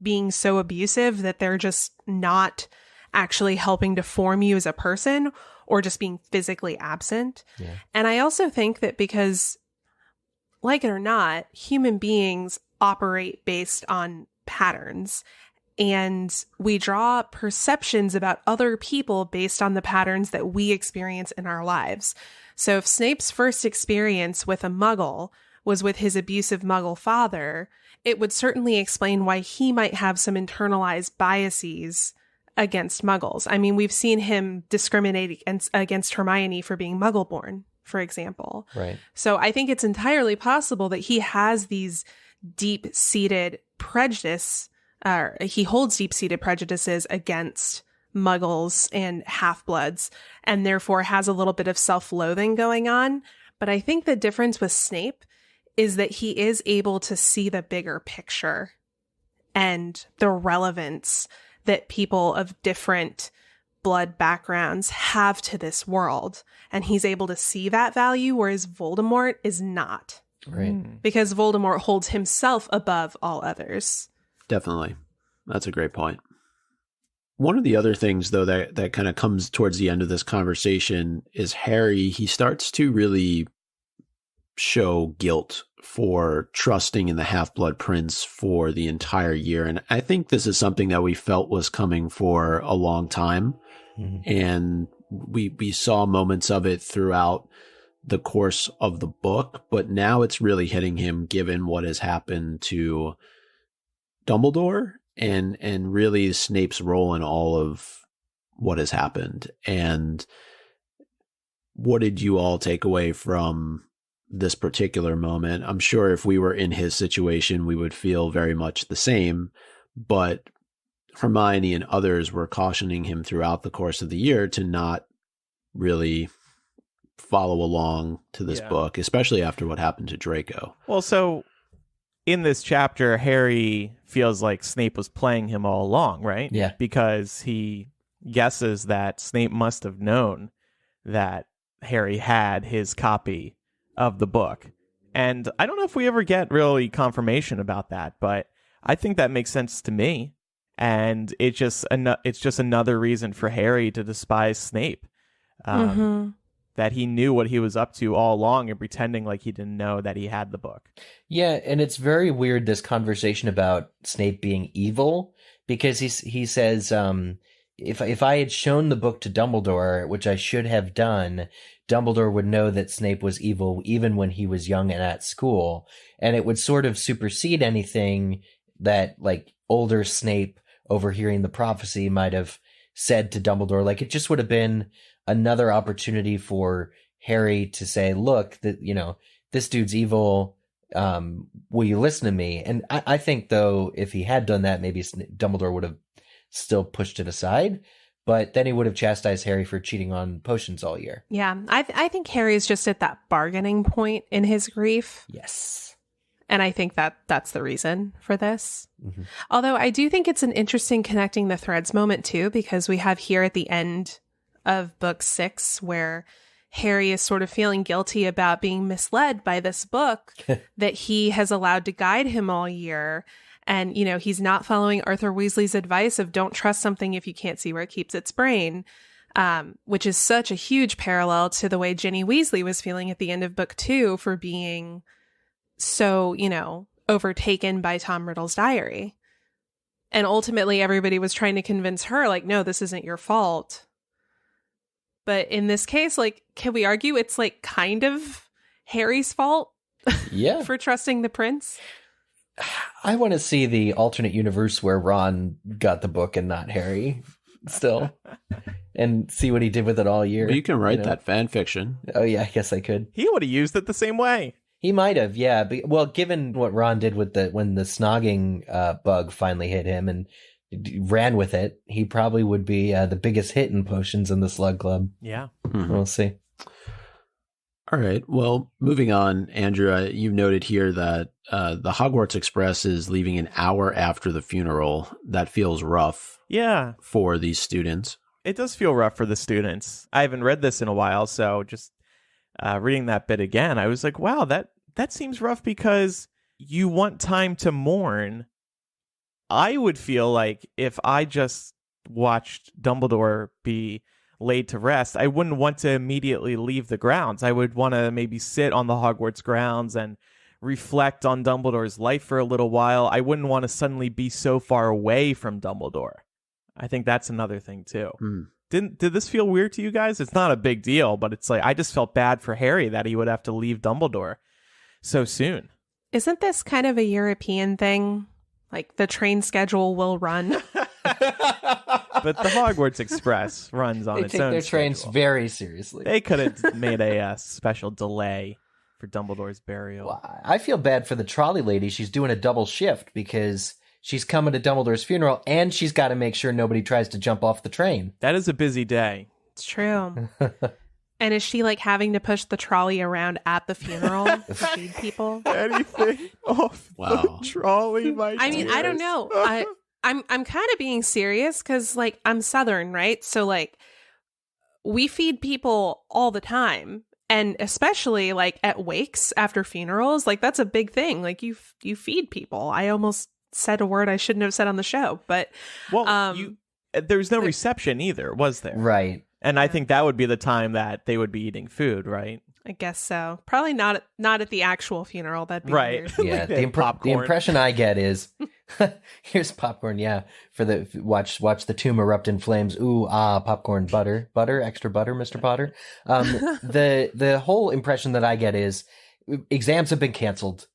Speaker 4: being so abusive that they're just not actually helping to form you as a person, or just being physically absent.
Speaker 2: Yeah.
Speaker 4: And I also think that because, like it or not, human beings operate based on patterns, and we draw perceptions about other people based on the patterns that we experience in our lives. So if Snape's first experience with a Muggle was with his abusive Muggle father, it would certainly explain why he might have some internalized biases against Muggles. I mean, we've seen him discriminate against Hermione for being Muggle-born, for example.
Speaker 2: Right.
Speaker 4: So I think it's entirely possible that he has these deep-seated prejudice, he holds deep-seated prejudices against Muggles and half-bloods, and therefore has a little bit of self-loathing going on. But I think the difference with Snape is that he is able to see the bigger picture and the relevance that people of different blood backgrounds have to this world. And he's able to see that value, whereas Voldemort is not.
Speaker 2: Right.
Speaker 4: Because Voldemort holds himself above all others.
Speaker 3: Definitely. That's a great point. One of the other things, though, that kind of comes towards the end of this conversation is Harry. He starts to really show guilt for trusting in the Half-Blood Prince for the entire year. And I think this is something that we felt was coming for a long time. Mm-hmm. And we saw moments of it throughout the course of the book, but now it's really hitting him given what has happened to Dumbledore and really Snape's role in all of what has happened. And what did you all take away from this particular moment? I'm sure if we were in his situation, we would feel very much the same, but Hermione and others were cautioning him throughout the course of the year to not really follow along to this book, especially after what happened to Draco.
Speaker 1: Well, so in this chapter, Harry feels like Snape was playing him all along, right?
Speaker 2: Yeah.
Speaker 1: Because he guesses that Snape must have known that Harry had his copy of the book. And I don't know if we ever get really confirmation about that, but I think that makes sense to me. And it's just another reason for Harry to despise Snape. That he knew what he was up to all along and pretending like he didn't know that he had the book.
Speaker 2: Yeah, and it's very weird, this conversation about Snape being evil, because he says, if I had shown the book to Dumbledore, which I should have done, Dumbledore would know that Snape was evil even when he was young and at school, and it would sort of supersede anything that, like, older Snape overhearing the prophecy might have said to Dumbledore. Like, it just would have been another opportunity for Harry to say, look, that, you know, this dude's evil. Will you listen to me? And I think, though, if he had done that, maybe Dumbledore would have still pushed it aside, but then he would have chastised Harry for cheating on potions all year.
Speaker 4: Yeah, I think Harry is just at that bargaining point in his grief.
Speaker 2: Yes.
Speaker 4: And I think that's the reason for this. Mm-hmm. Although I do think it's an interesting connecting the threads moment, too, because we have here at the end of book 6 where Harry is sort of feeling guilty about being misled by this book that he has allowed to guide him all year. And, you know, he's not following Arthur Weasley's advice of don't trust something if you can't see where it keeps its brain, which is such a huge parallel to the way Ginny Weasley was feeling at the end of book 2 for being so, you know, overtaken by Tom Riddle's diary. And ultimately everybody was trying to convince her, like, no, this isn't your fault. But in this case, like, can we argue it's like kind of Harry's fault?
Speaker 2: Yeah.
Speaker 4: For trusting the prince?
Speaker 2: I want to see the alternate universe where Ron got the book and not Harry still, and see what he did with it all year.
Speaker 3: Well, you can write that fan fiction.
Speaker 2: Oh, yeah, I guess I could.
Speaker 1: He would have used it the same way.
Speaker 2: He might have, yeah. Well, given what Ron did with when the snogging bug finally hit him and ran with it, he probably would be the biggest hit in potions in the Slug Club.
Speaker 1: Yeah.
Speaker 2: Mm-hmm. We'll see.
Speaker 3: All right. Well, moving on, Andrew, you've noted here that the Hogwarts Express is leaving an hour after the funeral. That feels rough.
Speaker 1: Yeah.
Speaker 3: For these students.
Speaker 1: It does feel rough for the students. I haven't read this in a while, so just reading that bit again, I was like, wow, that seems rough because you want time to mourn. I would feel like if I just watched Dumbledore be laid to rest, I wouldn't want to immediately leave the grounds. I would want to maybe sit on the Hogwarts grounds and reflect on Dumbledore's life for a little while. I wouldn't want to suddenly be so far away from Dumbledore. I think that's another thing too. Did this feel weird to you guys? It's not a big deal, but it's like I just felt bad for Harry that he would have to leave Dumbledore so soon.
Speaker 4: Isn't this kind of a European thing? Like the train schedule will run.
Speaker 1: But the Hogwarts Express runs on
Speaker 2: They
Speaker 1: its
Speaker 2: take
Speaker 1: own
Speaker 2: their trains
Speaker 1: schedule.
Speaker 2: very seriously.
Speaker 1: They could have made a special delay for Dumbledore's burial.
Speaker 2: Well, I feel bad for the trolley lady. She's doing a double shift because she's coming to Dumbledore's funeral and she's got to make sure nobody tries to jump off the train.
Speaker 1: That is a busy day.
Speaker 4: It's true. And is she like having to push the trolley around at the funeral to feed people?
Speaker 1: Anything off
Speaker 3: Wow.
Speaker 1: the trolley, my
Speaker 4: I mean, I don't know. I'm kind of being serious because like I'm Southern, right? So like we feed people all the time, and especially like at wakes after funerals, like that's a big thing. Like you feed people. I almost said a word I shouldn't have said on the show, but
Speaker 1: there was no reception either, was there?
Speaker 2: Right.
Speaker 1: And I think that would be the time that they would be eating food, right?
Speaker 4: I guess so. Probably not at the actual funeral. That'd be
Speaker 1: Right.
Speaker 4: weird.
Speaker 2: Yeah,
Speaker 1: Like
Speaker 2: the impression I get is here's popcorn. Yeah, for the watch the tomb erupt in flames. Ooh, popcorn, butter, extra butter, Mr. Potter. The whole impression that I get is exams have been canceled.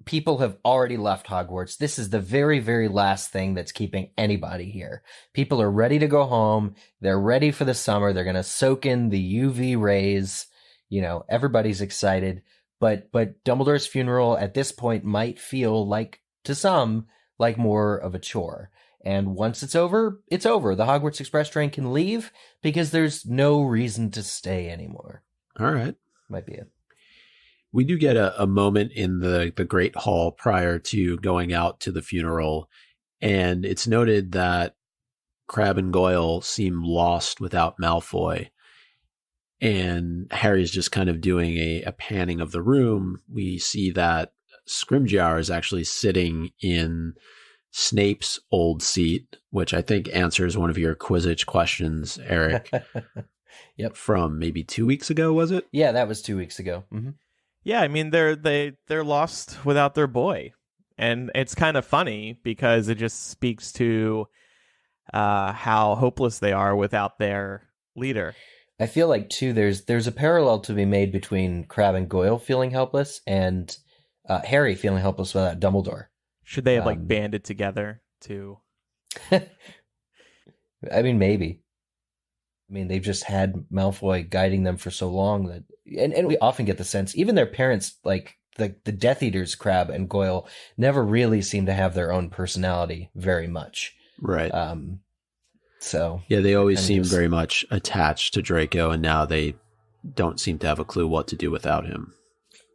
Speaker 2: People have already left Hogwarts. This is the very, very last thing that's keeping anybody here. People are ready to go home. They're ready for the summer. They're going to soak in the UV rays. You know, everybody's excited. But Dumbledore's funeral at this point might feel like, to some, like more of a chore. And once it's over, it's over. The Hogwarts Express train can leave because there's no reason to stay anymore.
Speaker 3: All right.
Speaker 2: Might be it.
Speaker 3: We do get a moment in the Great Hall prior to going out to the funeral, and it's noted that Crabbe and Goyle seem lost without Malfoy, and Harry's just kind of doing a panning of the room. We see that Scrimgeour is actually sitting in Snape's old seat, which I think answers one of your Quidditch questions, Eric.
Speaker 2: Yep.
Speaker 3: From maybe 2 weeks ago, was it?
Speaker 2: Yeah, that was 2 weeks ago. Mm-hmm.
Speaker 1: Yeah, I mean they're lost without their boy, and it's kind of funny because it just speaks to how hopeless they are without their leader.
Speaker 2: I feel like too there's a parallel to be made between Crabbe and Goyle feeling helpless and Harry feeling helpless without Dumbledore.
Speaker 1: Should they have like banded together to?
Speaker 2: I mean, maybe. I mean, they've just had Malfoy guiding them for so long that, and we often get the sense, even their parents, like the Death Eaters, Crabbe and Goyle, never really seem to have their own personality very much.
Speaker 3: Right.
Speaker 2: So
Speaker 3: yeah, they always seem very much attached to Draco, and now they don't seem to have a clue what to do without him.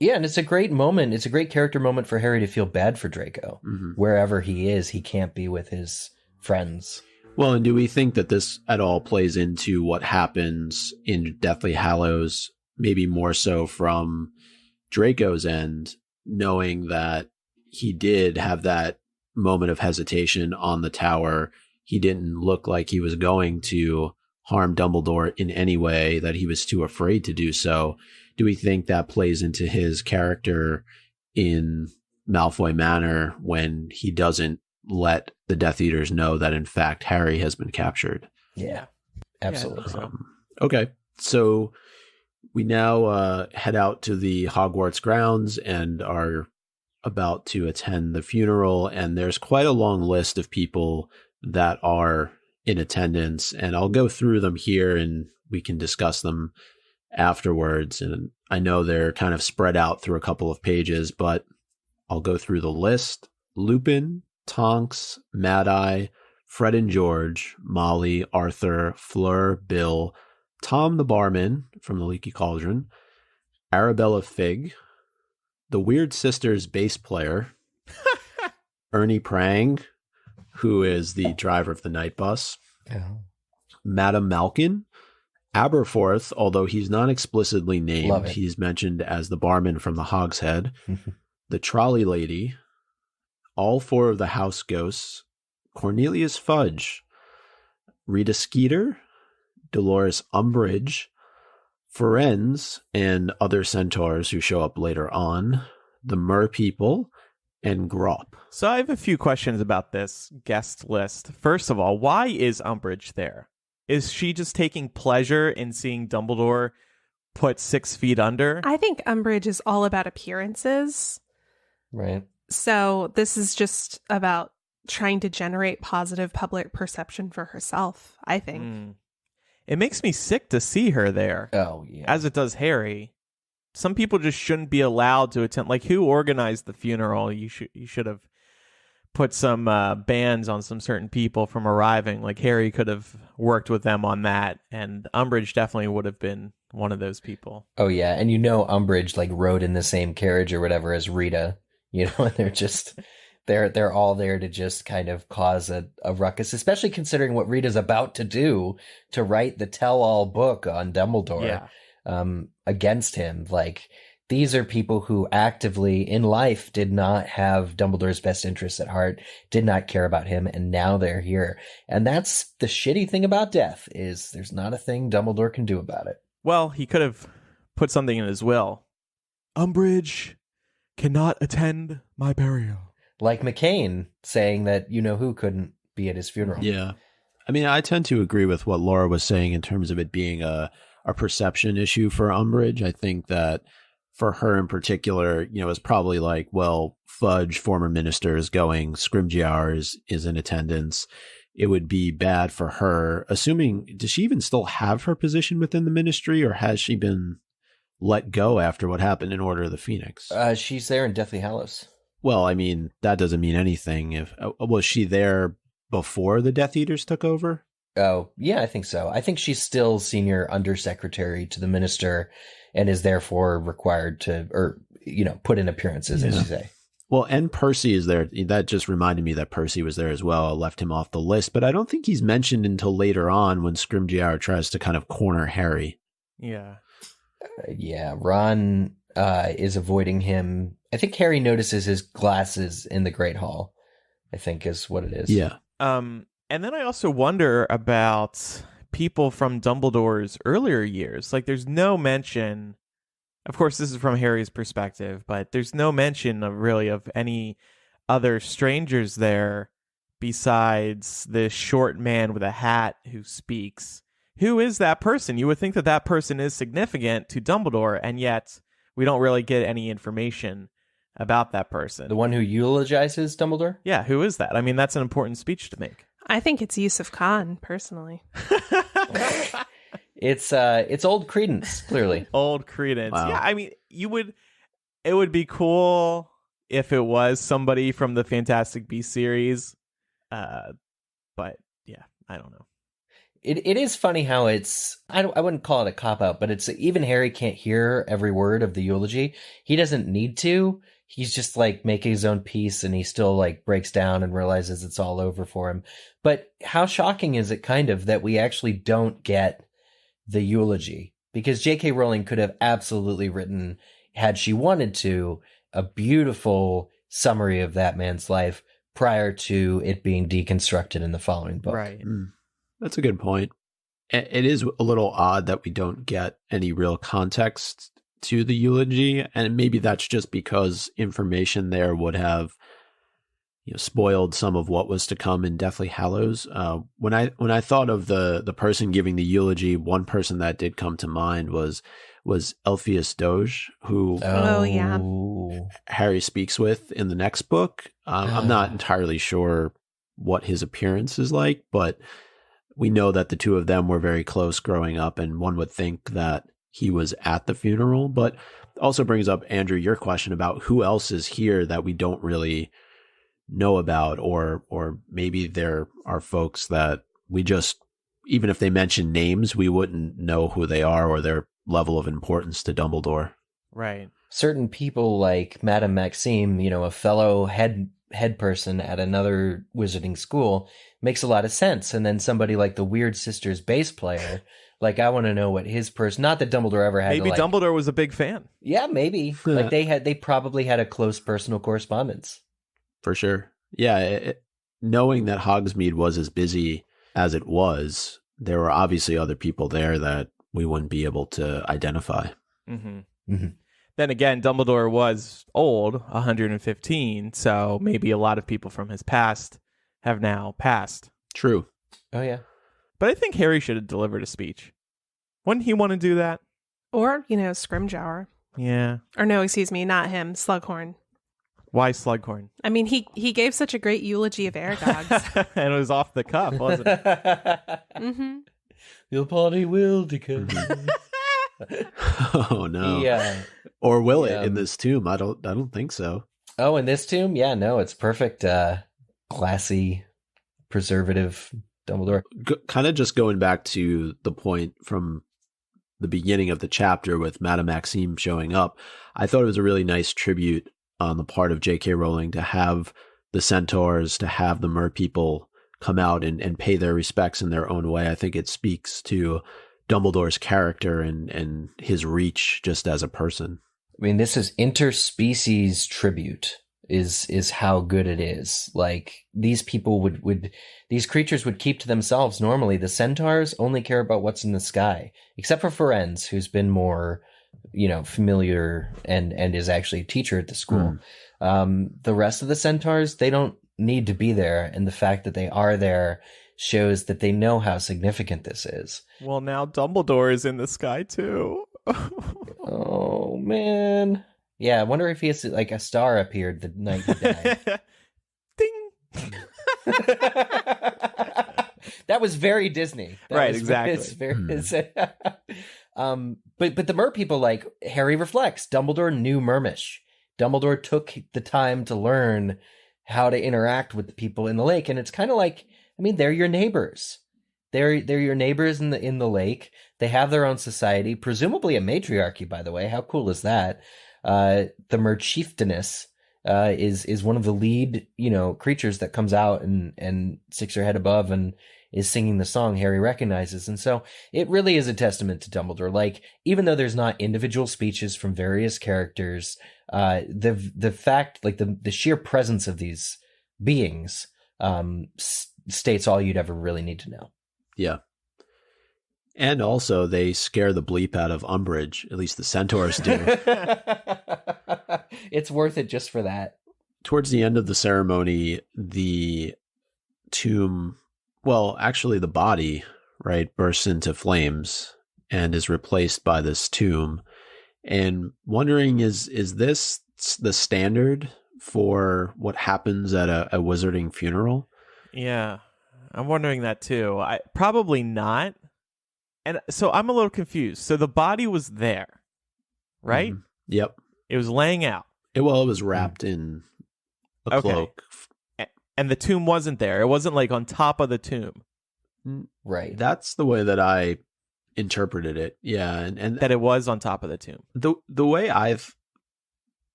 Speaker 2: Yeah, and it's a great moment. It's a great character moment for Harry to feel bad for Draco. Mm-hmm. Wherever he is, he can't be with his friends.
Speaker 3: Well, and do we think that this at all plays into what happens in Deathly Hallows, maybe more so from Draco's end, knowing that he did have that moment of hesitation on the tower? He didn't look like he was going to harm Dumbledore in any way, that he was too afraid to do so. Do we think that plays into his character in Malfoy Manor when he doesn't let the Death Eaters know that in fact Harry has been captured?
Speaker 2: Yeah, absolutely.
Speaker 3: Okay, so we now head out to the Hogwarts grounds and are about to attend the funeral, and there's quite a long list of people that are in attendance, and I'll go through them here and we can discuss them afterwards. And I know they're kind of spread out through a couple of pages, but I'll go through the list. Lupin, Tonks, Mad-Eye, Fred and George, Molly, Arthur, Fleur, Bill, Tom the barman from the Leaky Cauldron, Arabella Fig, the Weird Sisters bass player, Ernie Prang, who is the driver of the night bus, Madame Malkin, Aberforth, although he's not explicitly named, he's mentioned as the barman from the Hogshead, the Trolley Lady, all four of the house ghosts, Cornelius Fudge, Rita Skeeter, Dolores Umbridge, Firenze, and other centaurs who show up later on, the Mer people, and Grop.
Speaker 1: So I have a few questions about this guest list. First of all, why is Umbridge there? Is she just taking pleasure in seeing Dumbledore put 6 feet under?
Speaker 4: I think Umbridge is all about appearances.
Speaker 2: Right.
Speaker 4: So this is just about trying to generate positive public perception for herself, I think.
Speaker 1: It makes me sick to see her there.
Speaker 2: Oh, yeah.
Speaker 1: As it does Harry. Some people just shouldn't be allowed to attend. Like, who organized the funeral? You should have put some bans on some certain people from arriving. Like, Harry could have worked with them on that, and Umbridge definitely would have been one of those people.
Speaker 2: Oh, yeah. And Umbridge, like, rode in the same carriage or whatever as Rita, and they're just... They're all there to just kind of cause a ruckus, especially considering what Rita's about to do to write the tell-all book on Dumbledore against him. Like, these are people who actively in life did not have Dumbledore's best interests at heart, did not care about him, and now they're here. And that's the shitty thing about death, is there's not a thing Dumbledore can do about it.
Speaker 1: Well, he could have put something in his will. Umbridge cannot attend my burial.
Speaker 2: Like McCain saying that who couldn't be at his funeral.
Speaker 3: Yeah. I mean, I tend to agree with what Laura was saying in terms of it being a perception issue for Umbridge. I think that for her in particular, it's probably like, well, Fudge, former minister, is going, Scrimgeour is in attendance. It would be bad for her, assuming, does she even still have her position within the ministry, or has she been let go after what happened in Order of the Phoenix?
Speaker 2: She's there in Deathly Hallows.
Speaker 3: Well, I mean, that doesn't mean anything. If was she there before the Death Eaters took over?
Speaker 2: Oh, yeah, I think so. I think she's still senior undersecretary to the minister and is therefore required to, put in appearances, as you say.
Speaker 3: Well, and Percy is there. That just reminded me that Percy was there as well. I left him off the list, but I don't think he's mentioned until later on when Scrimgeour tries to kind of corner Harry.
Speaker 1: Yeah.
Speaker 2: Ron is avoiding him. I think Harry notices his glasses in the Great Hall, I think is what it is.
Speaker 3: Yeah.
Speaker 1: And then I also wonder about people from Dumbledore's earlier years. Like, there's no mention, of course, this is from Harry's perspective, but there's no mention of any other strangers there besides this short man with a hat who speaks. Who is that person? You would think that person is significant to Dumbledore, and yet we don't really get any information about that person.
Speaker 2: The one who eulogizes Dumbledore?
Speaker 1: Yeah, who is that? I mean, that's an important speech to make.
Speaker 4: I think it's Yusuf Khan, personally.
Speaker 2: It's old Credence, clearly.
Speaker 1: Old Credence.
Speaker 3: Wow.
Speaker 1: Yeah, I mean, it would be cool if it was somebody from the Fantastic Beasts series. But yeah, I don't know.
Speaker 2: It is funny how I wouldn't call it a cop-out, but it's even Harry can't hear every word of the eulogy. He doesn't need to. He's just like making his own piece, and he still like breaks down and realizes it's all over for him. But how shocking is it kind of that we actually don't get the eulogy? Because J.K. Rowling could have absolutely written, had she wanted to, a beautiful summary of that man's life prior to it being deconstructed in the following book.
Speaker 1: Right.
Speaker 3: That's a good point. It is a little odd that we don't get any real context to the eulogy, and maybe that's just because information there would have spoiled some of what was to come in Deathly Hallows. When I thought of the person giving the eulogy, one person that did come to mind was Elphias Doge, who Harry speaks with in the next book. I'm not entirely sure what his appearance is like, but we know that the two of them were very close growing up, and one would think that he was at the funeral. But also brings up, Andrew, your question about who else is here that we don't really know about, or maybe there are folks that we just, even if they mention names, we wouldn't know who they are or their level of importance to Dumbledore.
Speaker 1: Right.
Speaker 2: Certain people like Madame Maxime, a fellow head person at another wizarding school, makes a lot of sense. And then somebody like the Weird Sisters bass player, like, I want to know what his person, not that Dumbledore ever had
Speaker 1: maybe
Speaker 2: to,
Speaker 1: Dumbledore was a big fan.
Speaker 2: Yeah, maybe. Like they probably had a close personal correspondence.
Speaker 3: For sure. Yeah. Knowing that Hogsmeade was as busy as it was, there were obviously other people there that we wouldn't be able to identify.
Speaker 1: Mm-hmm.
Speaker 2: Mm-hmm.
Speaker 1: Then again, Dumbledore was old, 115, so maybe a lot of people from his past have now passed.
Speaker 3: True.
Speaker 2: Oh, yeah.
Speaker 1: But I think Harry should have delivered a speech. Wouldn't he want to do that?
Speaker 4: Or, Scrimgeour.
Speaker 1: Yeah.
Speaker 4: Or no, excuse me, not him, Slughorn.
Speaker 1: Why Slughorn?
Speaker 4: I mean, he gave such a great eulogy of Aragog.
Speaker 1: And it was off the cuff, wasn't it?
Speaker 4: Mm-hmm.
Speaker 2: Your party will decay.
Speaker 3: Oh no.
Speaker 2: Yeah.
Speaker 3: Or will it in this tomb? I don't think so.
Speaker 2: Oh, in this tomb? Yeah, no, it's perfect. Classy, preservative Dumbledore.
Speaker 3: Kind of just going back to the point from the beginning of the chapter with Madame Maxime showing up, I thought it was a really nice tribute on the part of J.K. Rowling to have the centaurs, to have the merpeople come out and pay their respects in their own way. I think it speaks to Dumbledore's character and his reach just as a person.
Speaker 2: I mean, this is interspecies tribute is how good it is. Like, these people these creatures would keep to themselves normally. The centaurs only care about what's in the sky, except for Firenze, who's been more, familiar and is actually a teacher at the school. The rest of the centaurs, they don't need to be there. And the fact that they are there shows that they know how significant this is.
Speaker 1: Well, now Dumbledore is in the sky too.
Speaker 2: Oh, man. Yeah, I wonder if he has like a star appeared the night he died.
Speaker 1: Ding!
Speaker 2: That was very Disney.
Speaker 1: Exactly.
Speaker 2: It's very, but the merpeople, like, Harry reflects. Dumbledore knew Mermish. Dumbledore took the time to learn how to interact with the people in the lake, and it's kind of like, I mean, they're your neighbors. They're your neighbors in the lake. They have their own society, presumably a matriarchy, by the way. How cool is that? The Merchieftainess is one of the lead, creatures that comes out and sticks her head above and is singing the song Harry recognizes. And so it really is a testament to Dumbledore. Like, even though there's not individual speeches from various characters, the fact, like the sheer presence of these beings states all you'd ever really need to know.
Speaker 3: Yeah. And also, they scare the bleep out of Umbridge. At least the centaurs do.
Speaker 2: It's worth it just for that.
Speaker 3: Towards the end of the ceremony, the tomb, well, actually the body, right, bursts into flames and is replaced by this tomb. And wondering, is this the standard for what happens at a wizarding funeral?
Speaker 1: Yeah, I'm wondering that too. Probably not. And so I'm a little confused. So the body was there, right?
Speaker 3: Mm-hmm. Yep.
Speaker 1: It was laying out.
Speaker 3: It was wrapped in a cloak.
Speaker 1: And the tomb wasn't there. It wasn't like on top of the tomb.
Speaker 2: Right.
Speaker 3: That's the way that I interpreted it. Yeah. And
Speaker 1: that it was on top of the tomb.
Speaker 3: The way I've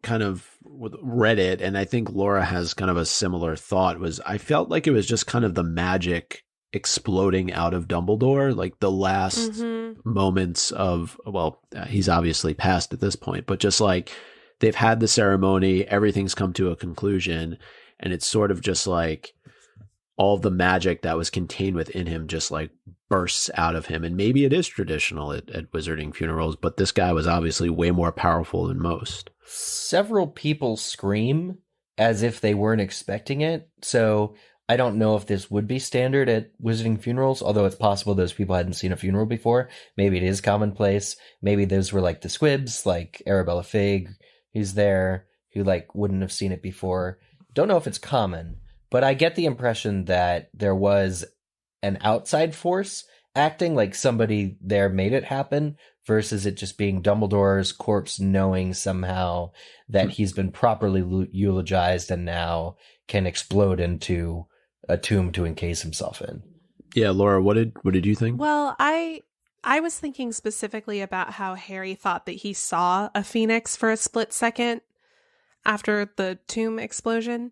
Speaker 3: kind of read it, and I think Laura has kind of a similar thought, was I felt like it was just kind of the magic exploding out of Dumbledore, like the last moments of, well, he's obviously passed at this point, but just like they've had the ceremony, everything's come to a conclusion, and it's sort of just like all the magic that was contained within him just like bursts out of him. And maybe it is traditional at wizarding funerals, but this guy was obviously way more powerful than most.
Speaker 2: Several people scream as if they weren't expecting it, so I don't know if this would be standard at wizarding funerals, although it's possible those people hadn't seen a funeral before. Maybe it is commonplace. Maybe those were like the squibs, like Arabella Fig, who's there, who like wouldn't have seen it before. Don't know if it's common, but I get the impression that there was an outside force acting, like somebody there made it happen, versus it just being Dumbledore's corpse knowing somehow that he's been properly eulogized and now can explode into a tomb to encase himself in.
Speaker 3: Yeah, Laura, what did you think?
Speaker 4: Well, I was thinking specifically about how Harry thought that he saw a phoenix for a split second after the tomb explosion,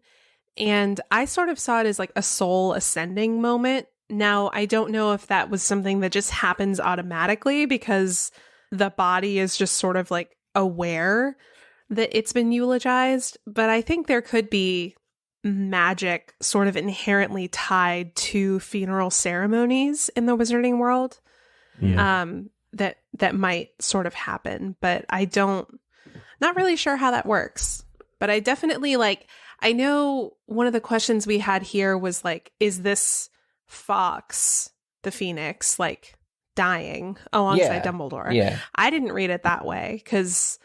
Speaker 4: and I sort of saw it as like a soul ascending moment. Now, I don't know if that was something that just happens automatically because the body is just sort of like aware that it's been eulogized, but I think there could be magic sort of inherently tied to funeral ceremonies in the wizarding world.
Speaker 1: Yeah.
Speaker 4: That might sort of happen, but not really sure how that works. But I definitely I know one of the questions we had here was like, is this Fawkes the Phoenix, like, dying alongside Dumbledore.
Speaker 2: Yeah.
Speaker 4: I didn't read it that way because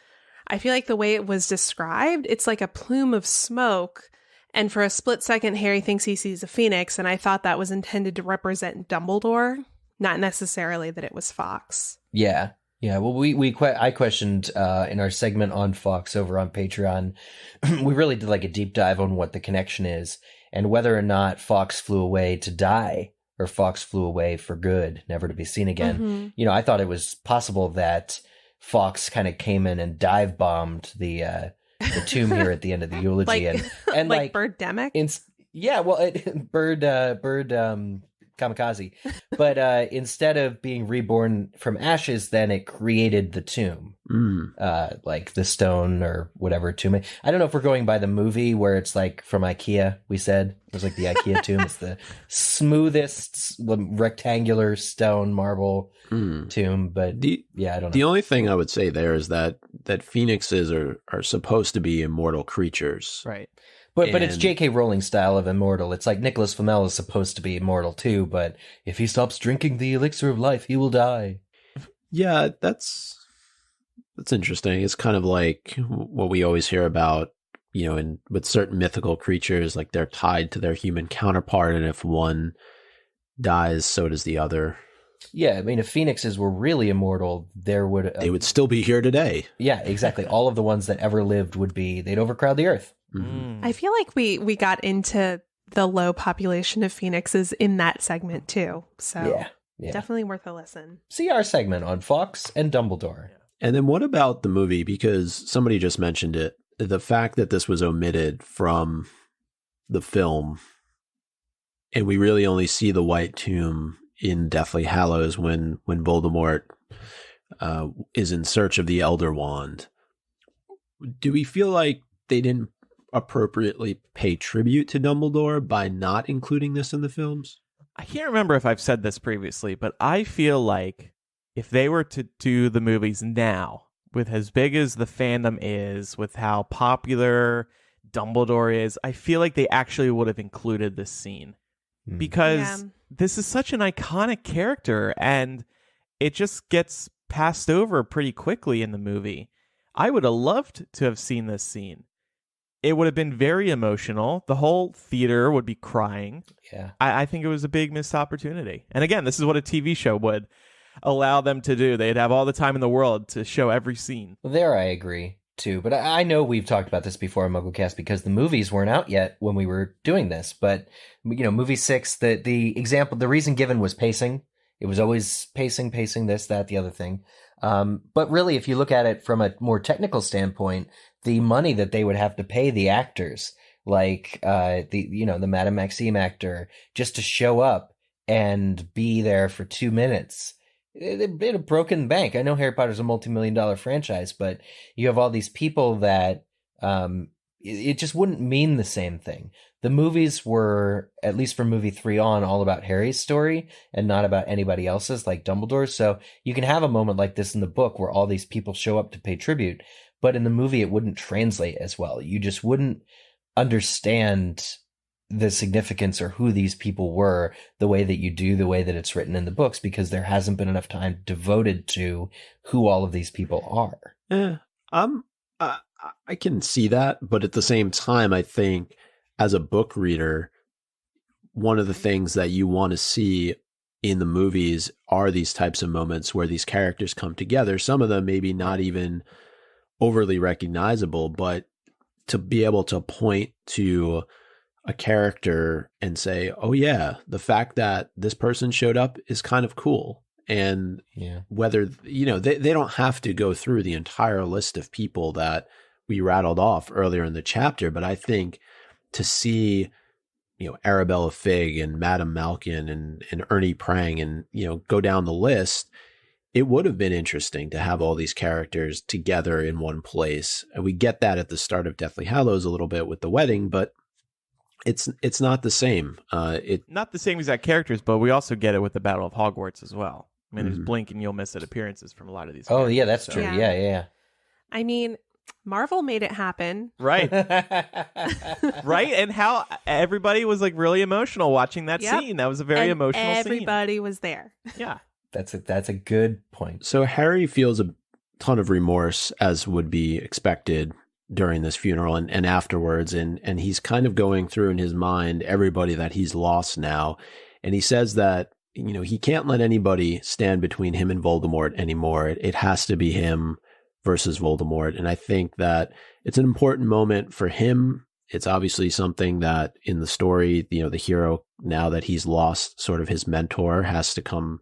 Speaker 4: I feel like the way it was described, it's like a plume of smoke. And for a split second, Harry thinks he sees a phoenix. And I thought that was intended to represent Dumbledore, not necessarily that it was Fawkes.
Speaker 2: Yeah. Yeah. Well, I questioned in our segment on Fawkes over on Patreon, we really did like a deep dive on what the connection is and whether or not Fawkes flew away to die or Fawkes flew away for good, never to be seen again.
Speaker 4: Mm-hmm.
Speaker 2: You know, I thought it was possible that Fawkes kind of came in and dive bombed the tomb here at the end of the eulogy, and
Speaker 4: like Birdemic.
Speaker 2: Bird kamikaze. But instead of being reborn from ashes, then it created the tomb, like the stone or whatever tomb. I don't know if we're going by the movie where it's like from IKEA. We said it was like the IKEA tomb. It's the smoothest rectangular stone marble tomb. But I don't know.
Speaker 3: The only thing I would say there is that phoenixes are supposed to be immortal creatures,
Speaker 1: right?
Speaker 2: But it's J.K. Rowling style of immortal. It's like Nicholas Flamel is supposed to be immortal too, but if he stops drinking the elixir of life, he will die.
Speaker 3: Yeah, that's interesting. It's kind of like what we always hear about, you know, with certain mythical creatures, like they're tied to their human counterpart, and if one dies, so does the other.
Speaker 2: Yeah, I mean, if phoenixes were really immortal, they would
Speaker 3: still be here today.
Speaker 2: Yeah, exactly. All of the ones that ever lived they'd overcrowd the earth.
Speaker 3: Mm-hmm.
Speaker 4: I feel like we got into the low population of phoenixes in that segment too. So definitely worth a listen.
Speaker 2: See our segment on Fawkes and Dumbledore.
Speaker 3: And then what about the movie? Because somebody just mentioned it. The fact that this was omitted from the film, and we really only see the White Tomb in Deathly Hallows when Voldemort is in search of the Elder Wand. Do we feel like they didn't appropriately pay tribute to Dumbledore by not including this in the films?
Speaker 1: I can't remember if I've said this previously, but I feel like if they were to do the movies now, with as big as the fandom is, with how popular Dumbledore is, I feel like they actually would have included this scene. Because this is such an iconic character, and it just gets passed over pretty quickly in the movie. I would have loved to have seen this scene. It would have been very emotional. The whole theater would be crying.
Speaker 2: Yeah.
Speaker 1: I think it was a big missed opportunity. And again, this is what a TV show would allow them to do. They'd have all the time in the world to show every scene.
Speaker 2: Well, there I agree, too. But I know we've talked about this before on MuggleCast because the movies weren't out yet when we were doing this. But, you know, movie 6, the reason given was pacing. It was always pacing, this, that, the other thing. But really, if you look at it from a more technical standpoint, the money that they would have to pay the actors, like the Madame Maxime actor, just to show up and be there for 2 minutes, it had broken the bank. I know Harry Potter's a multi-million-dollar franchise, but you have all these people that it just wouldn't mean the same thing. The movies were, at least from movie 3 on, all about Harry's story and not about anybody else's, like Dumbledore. So you can have a moment like this in the book where all these people show up to pay tribute, but in the movie it wouldn't translate as well. You just wouldn't understand the significance or who these people were the way that you do the way that it's written in the books, because there hasn't been enough time devoted to who all of these people are.
Speaker 3: I can see that, but at the same time, I think as a book reader, one of the things that you want to see in the movies are these types of moments where these characters come together. Some of them maybe not even overly recognizable, but to be able to point to a character and say, oh yeah, the fact that this person showed up is kind of cool. And whether, you know, they don't have to go through the entire list of people that we rattled off earlier in the chapter, but I think to see, you know, Arabella Figg and Madame Malkin and Ernie Prang and, you know, go down the list, it would have been interesting to have all these characters together in one place. And we get that at the start of Deathly Hallows a little bit with the wedding, but it's not the same.
Speaker 1: Not the same exact characters, but we also get it with the Battle of Hogwarts as well. I mean, there's blink and you'll miss it appearances from a lot of these characters.
Speaker 2: Oh, yeah, that's true. Yeah.
Speaker 4: I mean, Marvel made it happen.
Speaker 1: Right. Right? And how everybody was like really emotional watching that scene. That was a very emotional scene.
Speaker 4: Everybody was there.
Speaker 1: Yeah.
Speaker 2: That's a good point.
Speaker 3: So Harry feels a ton of remorse, as would be expected during this funeral and afterwards. And he's kind of going through in his mind everybody that he's lost now. And he says that, you know, he can't let anybody stand between him and Voldemort anymore. It has to be him versus Voldemort. And I think that it's an important moment for him. It's obviously something that in the story, you know, the hero, now that he's lost sort of his mentor, has to come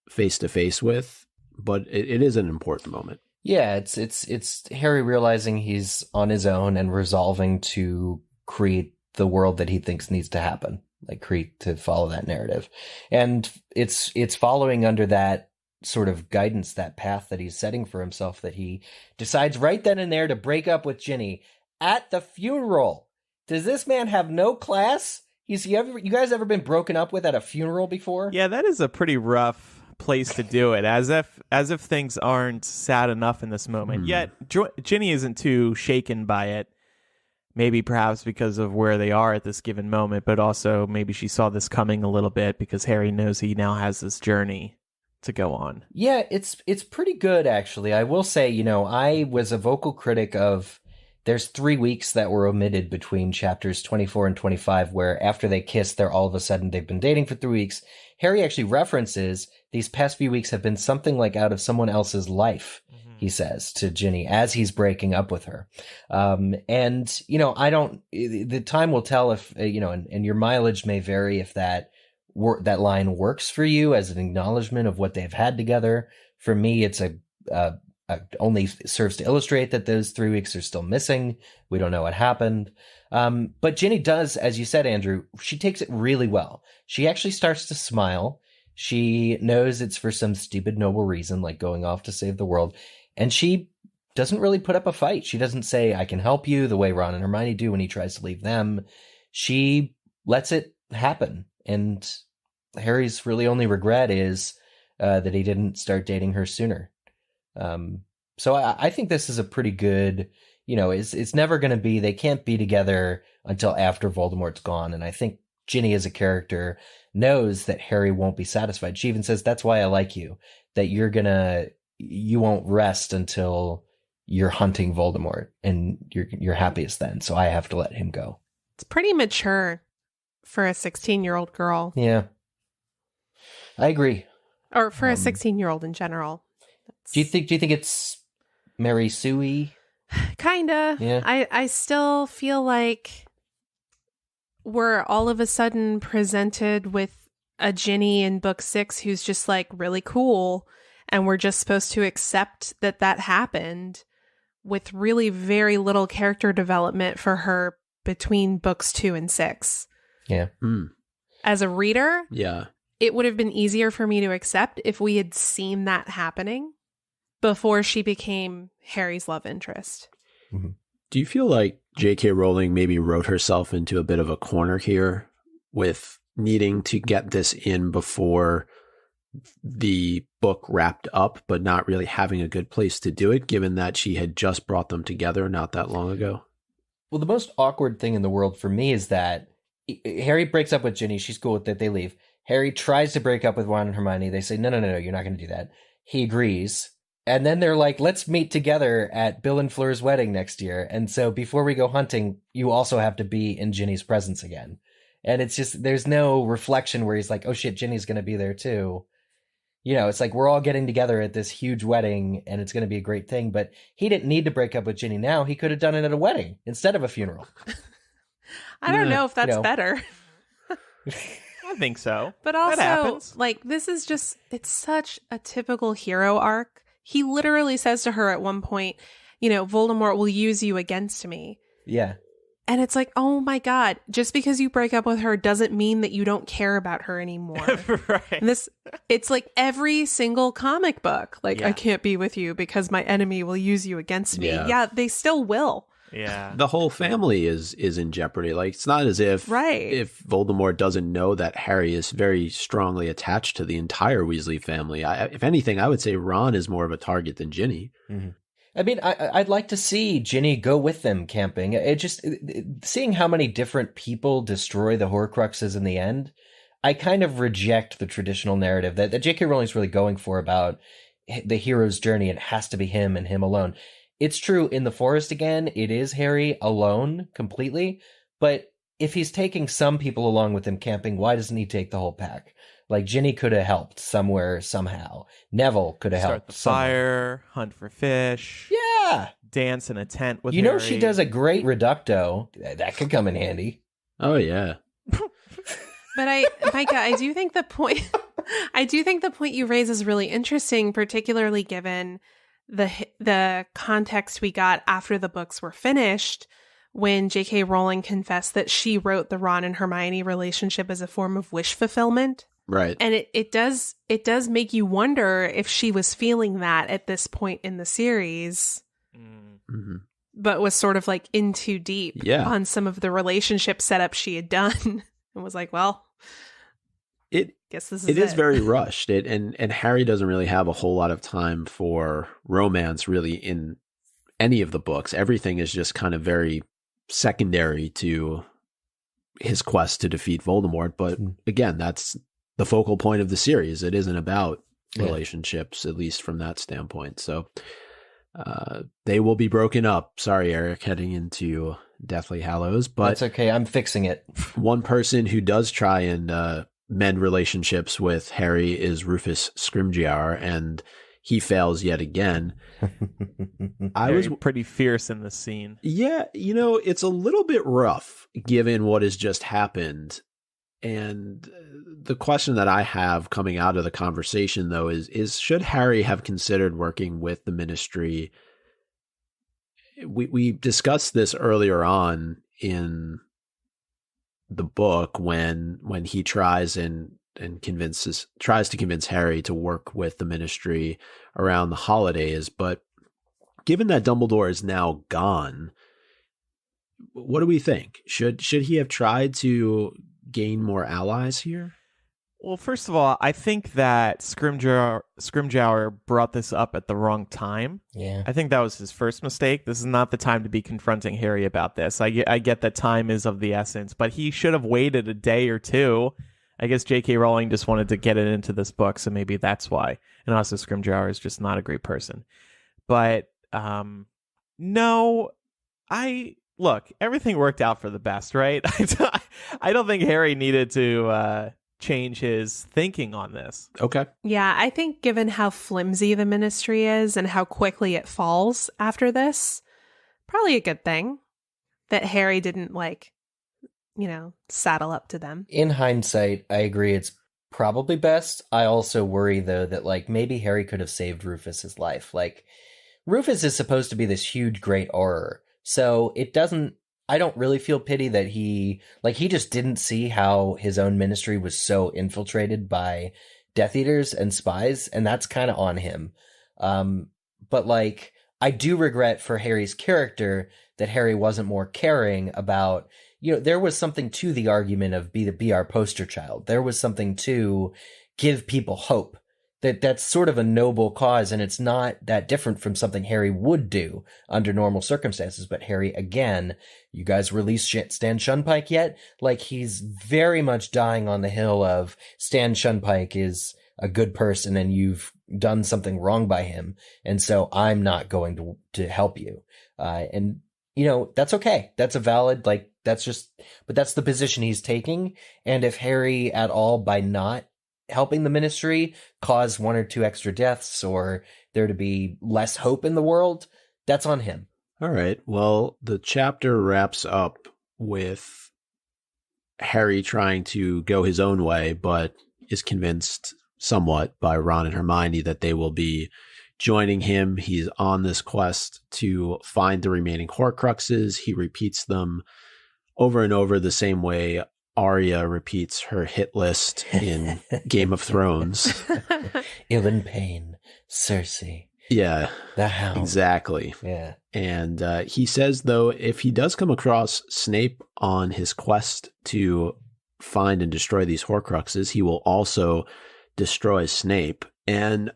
Speaker 3: face to face with. But it is an important moment.
Speaker 2: Yeah, it's Harry realizing he's on his own and resolving to create the world that he thinks needs to happen, like to follow that narrative. And it's following under that sort of guidance, that path that he's setting for himself, that he decides right then and there to break up with Ginny at the funeral. Does this man have no class? You guys ever been broken up with at a funeral before?
Speaker 1: Yeah, that is a pretty rough place to do it, as if things aren't sad enough in this moment. Yet Ginny isn't too shaken by it. Maybe perhaps because of where they are at this given moment, but also maybe she saw this coming a little bit because Harry knows he now has this journey to go on.
Speaker 2: Yeah, it's pretty good, actually. I will say, you know, I was a vocal critic of, there's 3 weeks that were omitted between chapters 24 and 25, where after they kiss, they're all of a sudden, they've been dating for 3 weeks. Harry actually references these past few weeks have been something like out of someone else's life, he says to Ginny as he's breaking up with her. And, you know, the time will tell if, you know, and your mileage may vary if that line works for you as an acknowledgement of what they've had together. For me, it's only serves to illustrate that those 3 weeks are still missing. We don't know what happened. But Ginny does, as you said, Andrew, she takes it really well. She actually starts to smile. She knows it's for some stupid, noble reason, like going off to save the world. And she doesn't really put up a fight. She doesn't say, I can help you, the way Ron and Hermione do when he tries to leave them. She lets it happen. And Harry's really only regret is that he didn't start dating her sooner. So I think this is a pretty good, you know, it's never going to be, they can't be together until after Voldemort's gone. And I think Ginny as a character knows that Harry won't be satisfied. She even says, that's why I like you, that you won't rest until you're hunting Voldemort and you're happiest then. So I have to let him go.
Speaker 4: It's pretty mature for a 16-year-old girl.
Speaker 2: Yeah. I agree.
Speaker 4: Or for a 16-year-old in general.
Speaker 2: Do you think it's Mary Sue-y?
Speaker 4: Kinda.
Speaker 2: Yeah.
Speaker 4: I still feel like we're all of a sudden presented with a Ginny in book 6 who's just like really cool, and we're just supposed to accept that happened, with really very little character development for her between books 2 and 6.
Speaker 2: Yeah.
Speaker 4: As a reader,
Speaker 3: yeah,
Speaker 4: it would have been easier for me to accept if we had seen that happening before she became Harry's love interest.
Speaker 2: Mm-hmm.
Speaker 3: Do you feel like J.K. Rowling maybe wrote herself into a bit of a corner here with needing to get this in before the book wrapped up, but not really having a good place to do it, given that she had just brought them together not that long ago?
Speaker 2: Well, the most awkward thing in the world for me is that Harry breaks up with Ginny. She's cool with it. They leave. Harry tries to break up with Ron and Hermione. They say, no, you're not going to do that. He agrees. And then they're like, let's meet together at Bill and Fleur's wedding next year. And so before we go hunting, you also have to be in Ginny's presence again. And it's just, there's no reflection where he's like, oh shit, Ginny's going to be there too. You know, it's like we're all getting together at this huge wedding and it's going to be a great thing. But he didn't need to break up with Ginny now. He could have done it at a wedding instead of a funeral.
Speaker 4: I don't know if that's better.
Speaker 1: I think so.
Speaker 4: But also, like, this is just, it's such a typical hero arc. He literally says to her at one point, you know, Voldemort will use you against me.
Speaker 2: Yeah.
Speaker 4: And it's like, oh my God, just because you break up with her doesn't mean that you don't care about her anymore.
Speaker 1: Right.
Speaker 4: And it's like every single comic book. Like, I can't be with you because my enemy will use you against me. Yeah, they still will.
Speaker 1: Yeah.
Speaker 3: The whole family is in jeopardy. Like, it's not as if if Voldemort doesn't know that Harry is very strongly attached to the entire Weasley family. If anything, I would say Ron is more of a target than Ginny.
Speaker 2: Mm-hmm. I mean, I'd like to see Ginny go with them camping. Seeing how many different people destroy the Horcruxes in the end, I kind of reject the traditional narrative that J.K. Rowling's really going for about the hero's journey. It has to be him and him alone. It's true, in the forest again, it is Harry alone completely, but if he's taking some people along with him camping, why doesn't he take the whole pack? Like, Ginny could have helped somewhere, somehow. Neville could have helped.
Speaker 1: Start the fire, hunt for fish.
Speaker 2: Yeah!
Speaker 1: Dance in a tent with
Speaker 2: You
Speaker 1: Harry.
Speaker 2: know she does a great reducto. That could come in handy.
Speaker 3: Oh, yeah.
Speaker 4: But Micah, I do think the point you raise is really interesting, particularly given the context we got after the books were finished, when J.K. Rowling confessed that she wrote the Ron and Hermione relationship as a form of wish fulfillment.
Speaker 3: Right.
Speaker 4: And it does make you wonder if she was feeling that at this point in the series,
Speaker 3: Mm-hmm.
Speaker 4: but was sort of like in too deep on some of the relationship setup she had done and was like, well, guess this is it.
Speaker 3: It is very rushed. And Harry doesn't really have a whole lot of time for romance really in any of the books. Everything is just kind of very secondary to his quest to defeat Voldemort. But again, that's the focal point of the series. It isn't about relationships, at least from that standpoint. So they will be broken up. Sorry, Eric, heading into Deathly Hallows. But
Speaker 2: that's okay. I'm fixing it. One
Speaker 3: person who does try and mend relationships with Harry is Rufus Scrimgeour, and he fails yet again.
Speaker 1: I was pretty fierce in this scene.
Speaker 3: Yeah, it's a little bit rough given what has just happened. And the question that I have coming out of the conversation, though, is should Harry have considered working with the Ministry? We discussed this earlier on in the book when he tries to convince Harry to work with the Ministry around the holidays. But given that Dumbledore is now gone, what do we think? Should he have tried to gain more allies here?
Speaker 1: Well, first of all, I think that Scrimgeour brought this up at the wrong time.
Speaker 2: Yeah.
Speaker 1: I think that was his first mistake. This is not the time to be confronting Harry about this. I get that time is of the essence, but he should have waited a day or two. I guess J.K. Rowling just wanted to get it into this book, so maybe that's why. And also Scrimgeour is just not a great person. But, look, everything worked out for the best, right? I don't think Harry needed to change his thinking on this.
Speaker 3: Okay.
Speaker 4: Yeah, I think given how flimsy the Ministry is and how quickly it falls after this, probably a good thing that Harry didn't, saddle up to them.
Speaker 2: In hindsight, I agree it's probably best. I also worry, though, that, maybe Harry could have saved Rufus's life. Rufus is supposed to be this huge, great Auror. So I don't really feel pity that he just didn't see how his own Ministry was so infiltrated by Death Eaters and spies, and that's kind of on him. But I do regret for Harry's character that Harry wasn't more caring about, there was something to the argument of be our poster child. There was something to give people hope. That's sort of a noble cause, and it's not that different from something Harry would do under normal circumstances. But Harry, again, you guys released Stan Shunpike yet? He's very much dying on the hill of Stan Shunpike is a good person and you've done something wrong by him, and so I'm not going to help you. And that's okay. That's a valid, but that's the position he's taking. And if Harry at all, by not helping the Ministry, cause one or two extra deaths or there to be less hope in the world, that's on him.
Speaker 3: All right. Well, the chapter wraps up with Harry trying to go his own way, but is convinced somewhat by Ron and Hermione that they will be joining him. He's on this quest to find the remaining Horcruxes. He repeats them over and over the same way Arya repeats her hit list in Game of Thrones.
Speaker 2: Ilan Payne, Cersei.
Speaker 3: Yeah.
Speaker 2: The Hound.
Speaker 3: Exactly.
Speaker 2: Yeah.
Speaker 3: And he says, though, if he does come across Snape on his quest to find and destroy these Horcruxes, he will also destroy Snape. And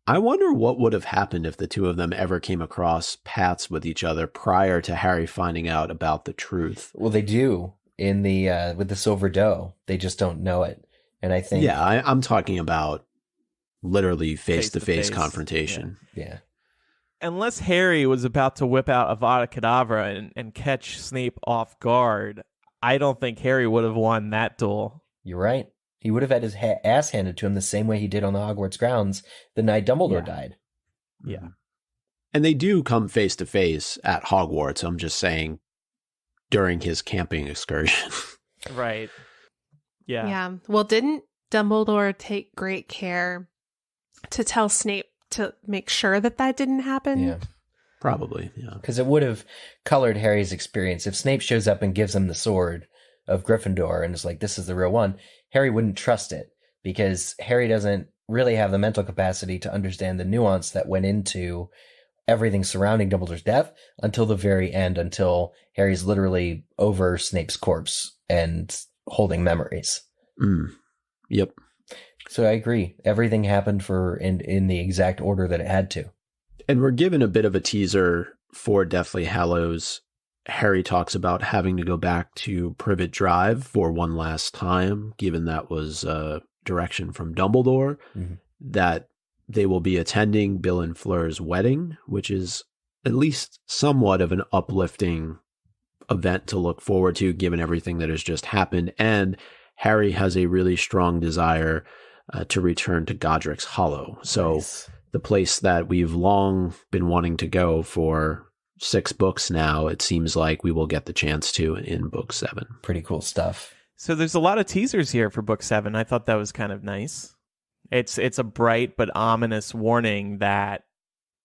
Speaker 3: I wonder what would have happened if the two of them ever came across paths with each other prior to Harry finding out about the truth.
Speaker 2: Well, they do in the with the silver dough. They just don't know it. And I think
Speaker 3: I'm talking about literally face-to-face
Speaker 1: Face-to-face
Speaker 3: confrontation.
Speaker 2: Yeah.
Speaker 1: Unless Harry was about to whip out Avada Kedavra and catch Snape off guard, I don't think Harry would have won that duel.
Speaker 2: You're right. He would have had his ass handed to him the same way he did on the Hogwarts grounds the night Dumbledore died.
Speaker 1: Yeah.
Speaker 3: And they do come face to face at Hogwarts. I'm just saying during his camping excursion.
Speaker 1: Right. Yeah.
Speaker 4: Yeah. Well, didn't Dumbledore take great care to tell Snape to make sure that didn't happen?
Speaker 2: Yeah.
Speaker 3: Probably, yeah.
Speaker 2: Because it would have colored Harry's experience. If Snape shows up and gives him the sword of Gryffindor and is like, this is the real one, Harry wouldn't trust it because Harry doesn't really have the mental capacity to understand the nuance that went into everything surrounding Dumbledore's death until the very end, until Harry's literally over Snape's corpse and holding memories.
Speaker 3: Yep.
Speaker 2: So I agree. Everything happened in the exact order that it had to.
Speaker 3: And we're given a bit of a teaser for Deathly Hallows. Harry talks about having to go back to Privet Drive for one last time, given that was direction from Dumbledore, that they will be attending Bill and Fleur's wedding, which is at least somewhat of an uplifting event to look forward to, given everything that has just happened. And Harry has a really strong desire to return to Godric's Hollow. So the place that we've long been wanting to go for 6 books now, it seems like we will get the chance to in book 7.
Speaker 2: Pretty cool stuff.
Speaker 1: So there's a lot of teasers here for book 7. I thought that was kind of nice. It's a bright but ominous warning that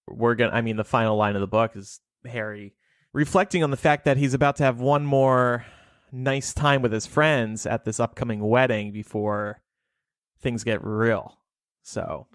Speaker 1: the final line of the book is Harry reflecting on the fact that he's about to have one more nice time with his friends at this upcoming wedding before things get real. So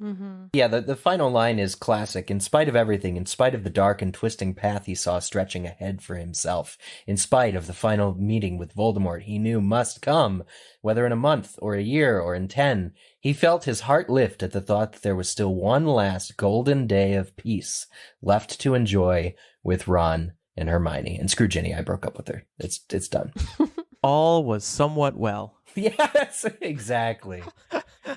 Speaker 2: yeah, the final line is classic. In spite of everything, in spite of the dark and twisting path he saw stretching ahead for himself, in spite of the final meeting with Voldemort he knew must come, whether in a month or a year or in 10, he felt his heart lift at the thought that there was still one last golden day of peace left to enjoy with Ron and Hermione. And screw Ginny, I broke up with her. It's done.
Speaker 1: All was somewhat well.
Speaker 2: Yes, exactly.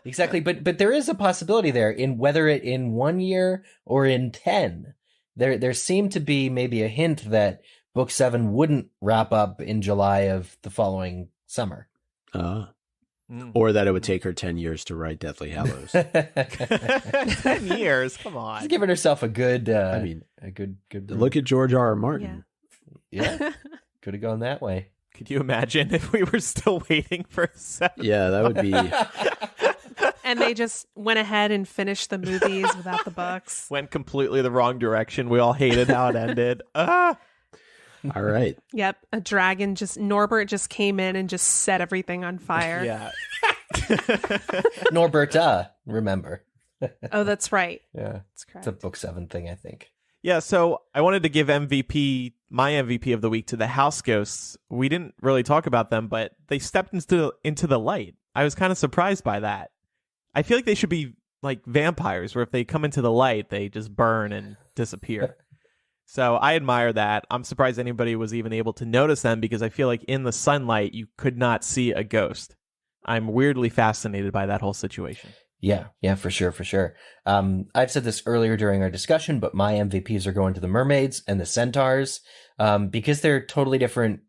Speaker 2: Exactly. But there is a possibility there in whether it in 1 year or in 10. There seemed to be maybe a hint that book 7 wouldn't wrap up in July of the following summer.
Speaker 3: Or that it would take her 10 years to write Deathly Hallows.
Speaker 1: 10 years? Come on.
Speaker 2: She's giving herself a good a good
Speaker 3: look at George R. R. Martin.
Speaker 2: Yeah. Could have gone that way.
Speaker 1: Could you imagine if we were still waiting for 7?
Speaker 3: Yeah, that would be...
Speaker 4: And they just went ahead and finished the movies without the books.
Speaker 1: Went completely the wrong direction. We all hated how it ended.
Speaker 3: All right.
Speaker 4: Yep. Norbert just came in and just set everything on fire.
Speaker 1: Yeah.
Speaker 2: Norberta, remember.
Speaker 4: Oh, that's right.
Speaker 2: Yeah.
Speaker 4: That's correct.
Speaker 2: It's a book 7 thing, I think.
Speaker 1: Yeah, so I wanted to give my MVP of the week to the House Ghosts. We didn't really talk about them, but they stepped into the light. I was kind of surprised by that. I feel like they should be like vampires, where if they come into the light, they just burn and disappear. So I admire that. I'm surprised anybody was even able to notice them, because I feel like in the sunlight, you could not see a ghost. I'm weirdly fascinated by that whole situation.
Speaker 2: Yeah, for sure. I've said this earlier during our discussion, but my MVPs are going to the mermaids and the centaurs, because they're totally different,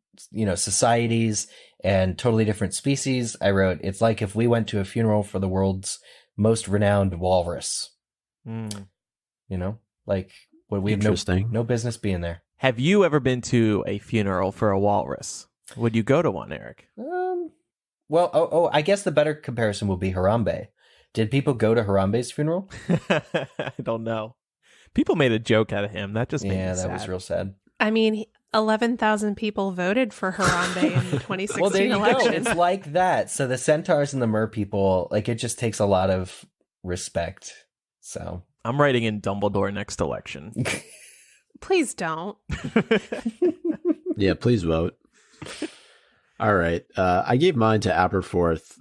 Speaker 2: societies and totally different species. I wrote, it's like if we went to a funeral for the world's most renowned walrus. Like what we have no business being there.
Speaker 1: Have you ever been to a funeral for a walrus? Would you go to one, Eric?
Speaker 2: Well, I guess the better comparison would be Harambe. Did people go to Harambe's funeral?
Speaker 1: I don't know. People made a joke out of him. That just made me sad.
Speaker 2: Yeah, that was real sad.
Speaker 4: I mean, 11,000 people voted for Harambe in the 2016
Speaker 2: well, there you
Speaker 4: election.
Speaker 2: go. It's like that. So the centaurs and the mer people, it just takes a lot of respect. So
Speaker 1: I'm writing in Dumbledore next election.
Speaker 4: Please don't.
Speaker 3: Yeah, please vote. All right. I gave mine to Aberforth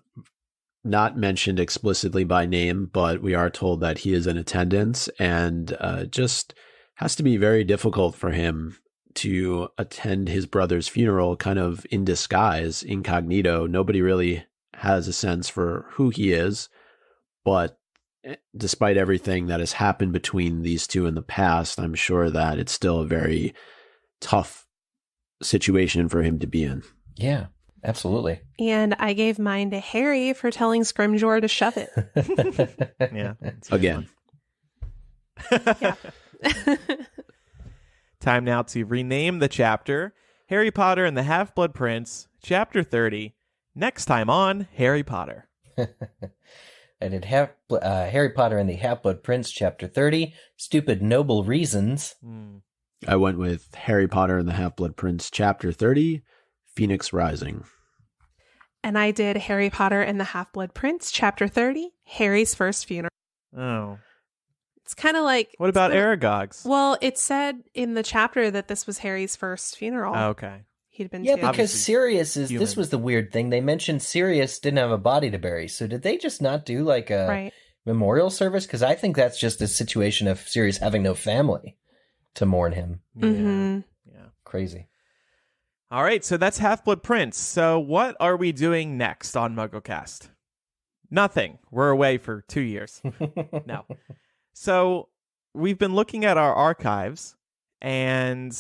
Speaker 3: not mentioned explicitly by name, but we are told that he is in attendance, and just has to be very difficult for him to attend his brother's funeral kind of in disguise, incognito. Nobody really has a sense for who he is, but despite everything that has happened between these two in the past, I'm sure that it's still a very tough situation for him to be in.
Speaker 2: Yeah, absolutely.
Speaker 4: And I gave mine to Harry for telling Scrimgeour to shove it.
Speaker 1: Yeah.
Speaker 3: Again.
Speaker 4: Yeah.
Speaker 1: Time now to rename the chapter. Harry Potter and the Half-Blood Prince, Chapter 30. Next time on Harry Potter.
Speaker 2: I did Harry Potter and the Half-Blood Prince, Chapter 30, Stupid Noble Reasons.
Speaker 3: I went with Harry Potter and the Half-Blood Prince, Chapter 30, Phoenix Rising.
Speaker 4: And I did Harry Potter and the Half-Blood Prince, Chapter 30, Harry's First Funeral.
Speaker 1: Oh.
Speaker 4: It's kind of like...
Speaker 1: What about Aragog's?
Speaker 4: Well, it said in the chapter that this was Harry's first funeral.
Speaker 1: Oh, okay.
Speaker 4: He'd been
Speaker 2: because
Speaker 1: Obviously
Speaker 2: Sirius is...
Speaker 1: human.
Speaker 2: This was the weird thing. They mentioned Sirius didn't have a body to bury. So did they just not do like a memorial service? Because I think that's just a situation of Sirius having no family to mourn him.
Speaker 1: Yeah.
Speaker 2: Crazy.
Speaker 1: All right, so that's Half-Blood Prince. So what are we doing next on MuggleCast? Nothing. We're away for 2 years. No. So we've been looking at our archives, and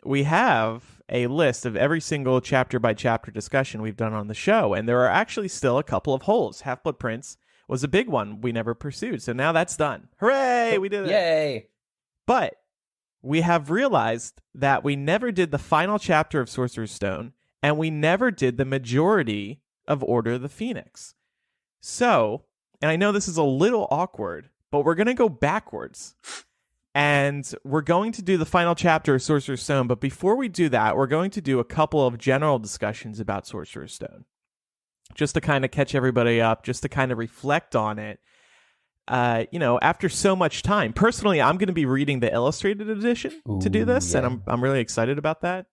Speaker 1: we have a list of every single chapter-by-chapter discussion we've done on the show, and there are actually still a couple of holes. Half-Blood Prince was a big one we never pursued, so now that's done. Hooray! We did it!
Speaker 2: Yay!
Speaker 1: But we have realized that we never did the final chapter of Sorcerer's Stone, and we never did the majority of Order of the Phoenix. So, and I know this is a little awkward, but we're going to go backwards. And we're going to do the final chapter of Sorcerer's Stone, but before we do that, we're going to do a couple of general discussions about Sorcerer's Stone. Just to kind of catch everybody up, just to kind of reflect on it. After so much time. Personally, I'm going to be reading the illustrated edition to do this, and I'm really excited about that.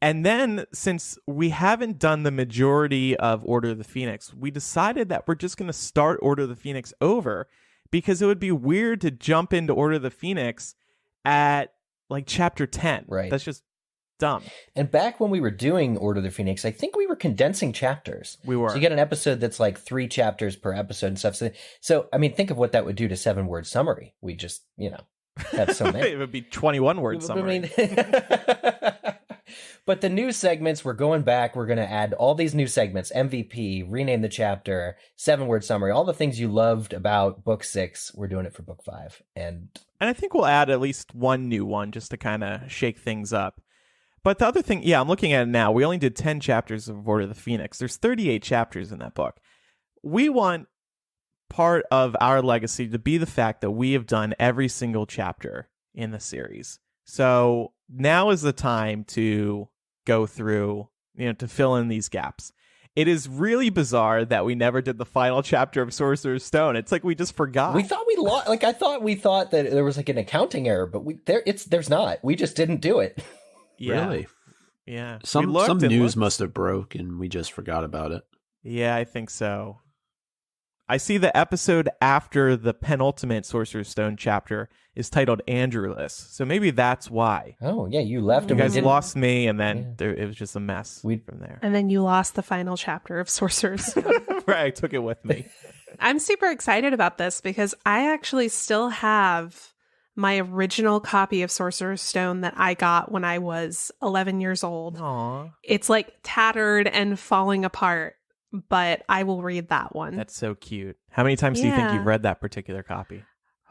Speaker 1: And then, since we haven't done the majority of Order of the Phoenix, we decided that we're just going to start Order of the Phoenix over, because it would be weird to jump into Order of the Phoenix at, like, Chapter 10.
Speaker 2: Right.
Speaker 1: That's just dumb.
Speaker 2: And back when we were doing Order of the Phoenix, I think we were condensing chapters.
Speaker 1: We were.
Speaker 2: So you get an episode that's like 3 chapters per episode and stuff. So I mean, think of what that would do to 7-word summary. We just, have so many.
Speaker 1: It would be 21-word summary.
Speaker 2: But the new segments, we're going back. We're going to add all these new segments, MVP, rename the chapter, 7-word summary, all the things you loved about book 6. We're doing it for book 5. And
Speaker 1: I think we'll add at least one new one just to kind of shake things up. But the other thing, I'm looking at it now. We only did 10 chapters of Order of the Phoenix. There's 38 chapters in that book. We want part of our legacy to be the fact that we have done every single chapter in the series. So now is the time to go through, to fill in these gaps. It is really bizarre that we never did the final chapter of Sorcerer's Stone. It's like we just forgot.
Speaker 2: We thought we lost. Like, I thought we thought that there was like an accounting error, but there's not. We just didn't do it.
Speaker 1: Yeah.
Speaker 3: Really?
Speaker 1: Yeah.
Speaker 3: Some news must have broke and we just forgot about it.
Speaker 1: Yeah, I think so. I see the episode after the penultimate Sorcerer's Stone chapter is titled Andrewless. So maybe that's why.
Speaker 2: Oh, yeah, you left.
Speaker 1: You guys lost me, and then it was just a mess from there.
Speaker 4: And then you lost the final chapter of Sorcerer's Stone.
Speaker 1: Right, I took it with me.
Speaker 4: I'm super excited about this because I actually still have my original copy of Sorcerer's Stone that I got when I was 11 years old.
Speaker 1: Aww.
Speaker 4: It's like tattered and falling apart, but I will read that one.
Speaker 1: That's so cute. How many times do you think you've read that particular copy?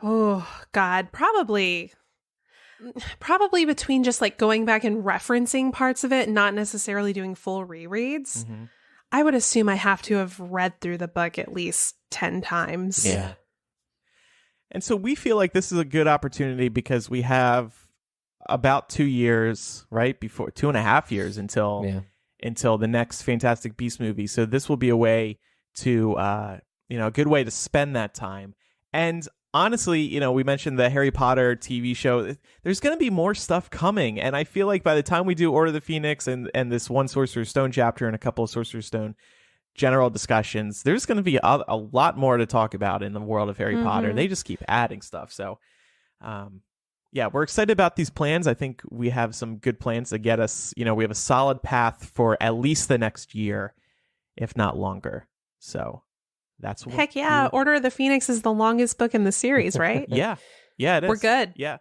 Speaker 4: Oh, God. Probably between just like going back and referencing parts of it, not necessarily doing full rereads. Mm-hmm. I would assume I have to have read through the book at least 10 times.
Speaker 2: Yeah.
Speaker 1: And so we feel like this is a good opportunity because we have about 2 years, right? 2.5 years until the next Fantastic Beasts movie. So this will be a way to, a good way to spend that time. And honestly, we mentioned the Harry Potter TV show. There's going to be more stuff coming. And I feel like by the time we do Order of the Phoenix and this one Sorcerer's Stone chapter and a couple of Sorcerer's Stone general discussions. There's going to be a lot more to talk about in the world of Harry Potter. They just keep adding stuff. So, yeah, we're excited about these plans. I think we have some good plans to get us, we have a solid path for at least the next year, if not longer. So that's what.
Speaker 4: Heck yeah. Order of the Phoenix is the longest book in the series, right?
Speaker 1: Yeah, it is.
Speaker 4: We're good.
Speaker 1: Yeah.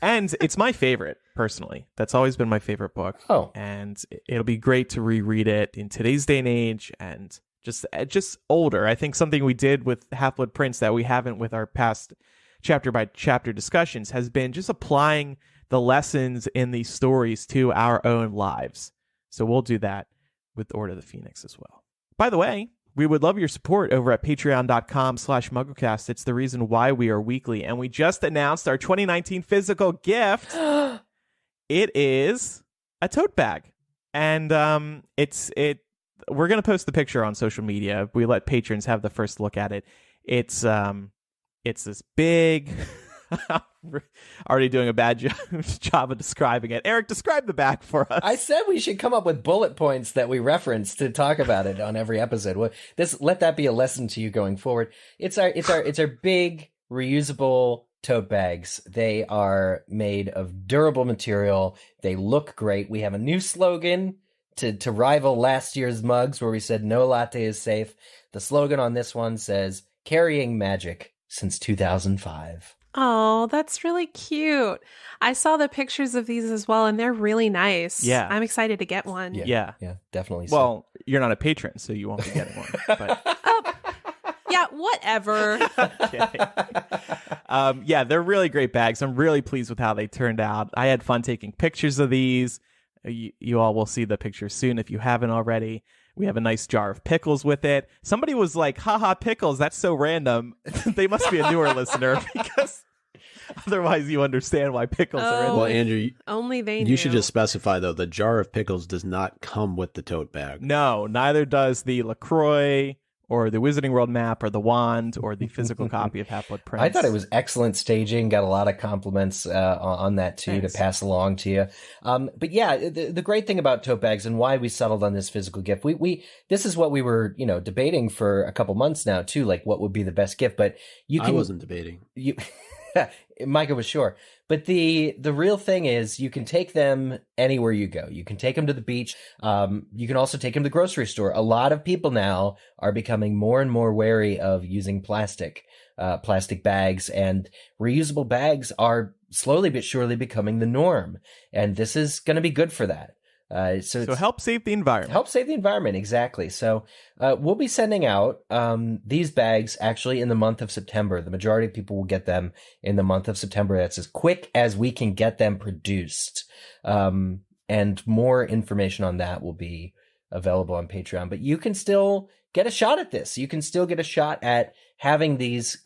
Speaker 1: And it's my favorite, personally. That's always been my favorite book.
Speaker 2: Oh.
Speaker 1: And it'll be great to reread it in today's day and age and just older. I think something we did with Half-Blood Prince that we haven't with our past chapter by chapter discussions has been just applying the lessons in these stories to our own lives. So we'll do that with Order of the Phoenix as well. By the way, we would love your support over at patreon.com/MuggleCast. It's the reason why we are weekly. And we just announced our 2019 physical gift. It is a tote bag. And we're going to post the picture on social media. We let patrons have the first look at it. It's this big... Already doing a bad job of describing it. Eric, describe the bag for us.
Speaker 2: I said we should come up with bullet points that we reference to talk about it on every episode. Well, let that be a lesson to you going forward. It's our big reusable tote bags. They are made of durable material. They look great. We have a new slogan to rival last year's mugs where we said no latte is safe. The slogan on this one says carrying magic since 2005.
Speaker 4: Oh, that's really cute. I saw the pictures of these as well, and they're really nice.
Speaker 1: Yeah.
Speaker 4: I'm excited to get one.
Speaker 1: Yeah,
Speaker 2: definitely.
Speaker 1: Well, you're not a patron, so you won't be getting one. But...
Speaker 4: yeah, whatever.
Speaker 1: Yeah, they're really great bags. I'm really pleased with how they turned out. I had fun taking pictures of these. You all will see the pictures soon if you haven't already. We have a nice jar of pickles with it. Somebody was like, haha, pickles, that's so random. They must be a newer listener because otherwise you understand why pickles are in
Speaker 3: Well,
Speaker 1: there.
Speaker 3: Andrew,
Speaker 4: only they knew.
Speaker 3: You should just specify, though, the jar of pickles does not come with the tote bag.
Speaker 1: No, neither does the LaCroix or the Wizarding World map or the wand or the physical copy of Half-Blood Prince.
Speaker 2: I thought it was excellent staging. Got a lot of compliments on that, too,
Speaker 1: Thanks.
Speaker 2: to pass along to you. But yeah, the great thing about tote bags and why we settled on this physical gift, this is what we were, debating for a couple months now, too, like what would be the best gift. But I
Speaker 3: wasn't debating.
Speaker 2: Micah was sure. But the real thing is you can take them anywhere you go. You can take them to the beach. You can also take them to the grocery store. A lot of people now are becoming more and more wary of using plastic bags, and reusable bags are slowly but surely becoming the norm. And this is going to be good for that. So
Speaker 1: help save the environment.
Speaker 2: Help save the environment, exactly. So we'll be sending out these bags actually in the month of September. The majority of people will get them in the month of September. That's as quick as we can get them produced. And more information on that will be available on Patreon. But you can still get a shot at this. You can still get a shot at having these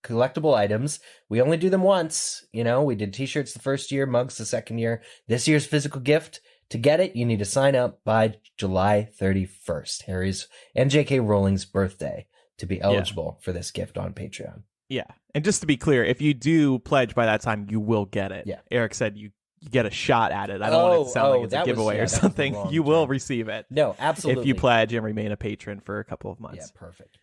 Speaker 2: collectible items. We only do them once. We did t-shirts the first year, mugs the second year. This year's physical gift. To get it, you need to sign up by July 31st, Harry's and J.K. Rowling's birthday, to be eligible for this gift on Patreon.
Speaker 1: Yeah. And just to be clear, if you do pledge by that time, you will get it.
Speaker 2: Yeah.
Speaker 1: Eric said you get a shot at it. I don't want it to sound like it's a giveaway or something. You will receive it.
Speaker 2: No, absolutely.
Speaker 1: If you pledge and remain a patron for a couple of months.
Speaker 2: Yeah, perfect.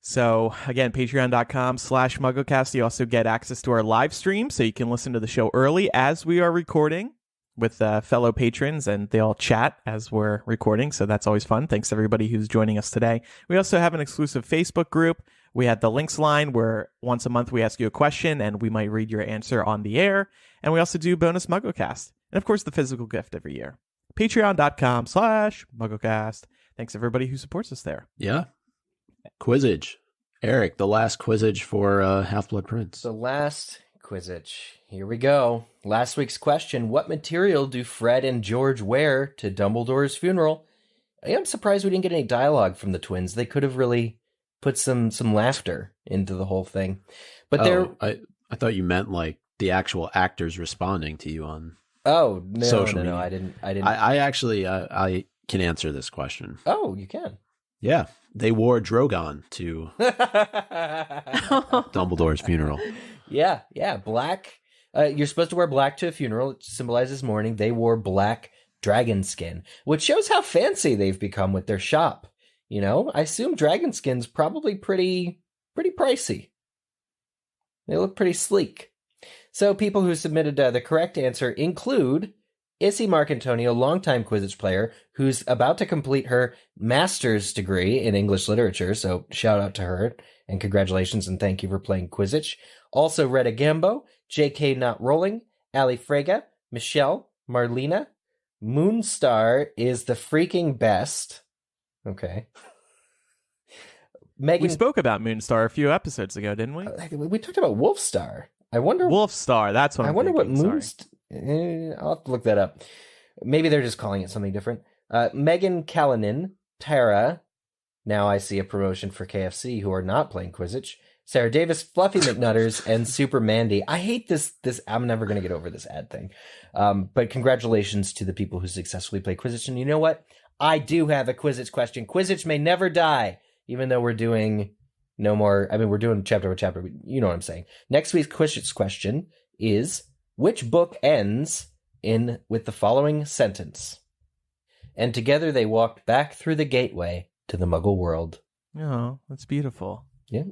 Speaker 1: So, again, patreon.com/MuggleCast. You also get access to our live stream, so you can listen to the show early as we are recording with fellow patrons, and they all chat as we're recording, so that's always fun. Thanks to everybody who's joining us today. We also have an exclusive Facebook group. We had the links line where once a month we ask you a question, and we might read your answer on the air. And we also do bonus MuggleCast. And, of course, the physical gift every year. Patreon.com/MuggleCast. Thanks, everybody who supports us there.
Speaker 3: Yeah. Quizzage. Eric, the last quizzage for Half-Blood Prince.
Speaker 2: The last quizzage. Here we go. Last week's question: what material do Fred and George wear to Dumbledore's funeral? I'm surprised we didn't get any dialogue from the twins. They could have really put some laughter into the whole thing. But
Speaker 3: I thought you meant like the actual actors responding to you on
Speaker 2: social media.
Speaker 3: No,
Speaker 2: I didn't.
Speaker 3: I actually I can answer this question.
Speaker 2: Oh, you can.
Speaker 3: Yeah, they wore Drogon to Dumbledore's funeral.
Speaker 2: Yeah, black. You're supposed to wear black to a funeral. It symbolizes mourning. They wore black dragon skin, which shows how fancy they've become with their shop. You know, I assume dragon skin's probably pretty pricey. They look pretty sleek. So people who submitted the correct answer include Issy Marcantonio, longtime Quidditch player, who's about to complete her master's degree in English literature. So shout out to her and congratulations and thank you for playing Quidditch. Also Retta Gambo, JK Not Rolling, Ali Frega, Michelle, Marlena, Moonstar is the freaking best. Okay. Megan,
Speaker 1: we spoke about Moonstar a few episodes ago, didn't we?
Speaker 2: We talked about Wolfstar. I wonder.
Speaker 1: Wolfstar. That's what
Speaker 2: I wonder
Speaker 1: thinking,
Speaker 2: what Moonstar. I'll have to look that up. Maybe they're just calling it something different. Megan Callanan, Tara. Now I see a promotion for KFC who are not playing Quidditch. Sarah Davis, Fluffy McNutters, and Super Mandy. I hate this. I'm never going to get over this ad thing. But congratulations to the people who successfully play Quidditch. And you know what? I do have a Quidditch question. Quidditch may never die, even though we're doing no more. I mean, we're doing chapter by chapter. You know what I'm saying. Next week's Quidditch question is, which book ends with the following sentence? And together they walked back through the gateway to the Muggle world.
Speaker 1: Oh, that's beautiful.
Speaker 2: Yeah.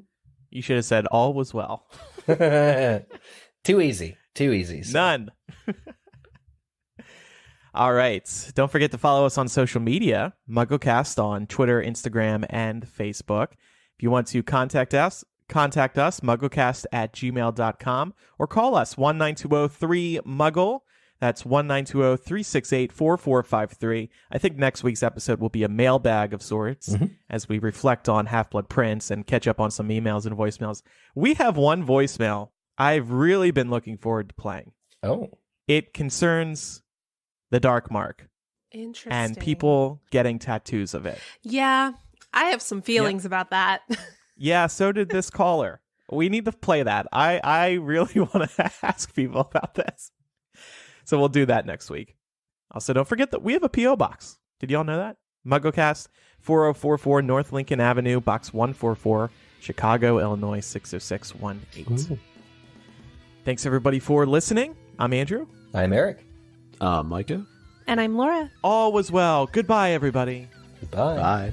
Speaker 1: You should have said all was well.
Speaker 2: Too easy. Too easy. So.
Speaker 1: None. All right. Don't forget to follow us on social media, MuggleCast on Twitter, Instagram, and Facebook. If you want to contact us, MuggleCast@gmail.com, or call us 1-920-3-MUGGLE. That's 1-920-368-4453. I think next week's episode will be a mailbag of sorts as we reflect on Half-Blood Prince and catch up on some emails and voicemails. We have one voicemail I've really been looking forward to playing.
Speaker 2: Oh.
Speaker 1: It concerns the Dark Mark.
Speaker 4: Interesting.
Speaker 1: And people getting tattoos of it.
Speaker 4: Yeah, I have some feelings about that.
Speaker 1: Yeah, so did this caller. We need to play that. I really want to ask people about this. So we'll do that next week. Also, don't forget that we have a P.O. box. Did y'all know that? MuggleCast, 4044 North Lincoln Avenue, Box 144, Chicago, Illinois, 60618. Ooh. Thanks, everybody, for listening. I'm Andrew.
Speaker 2: I'm Eric.
Speaker 3: Micah.
Speaker 4: And I'm Laura.
Speaker 1: All was well. Goodbye, everybody.
Speaker 2: Goodbye.
Speaker 3: Bye.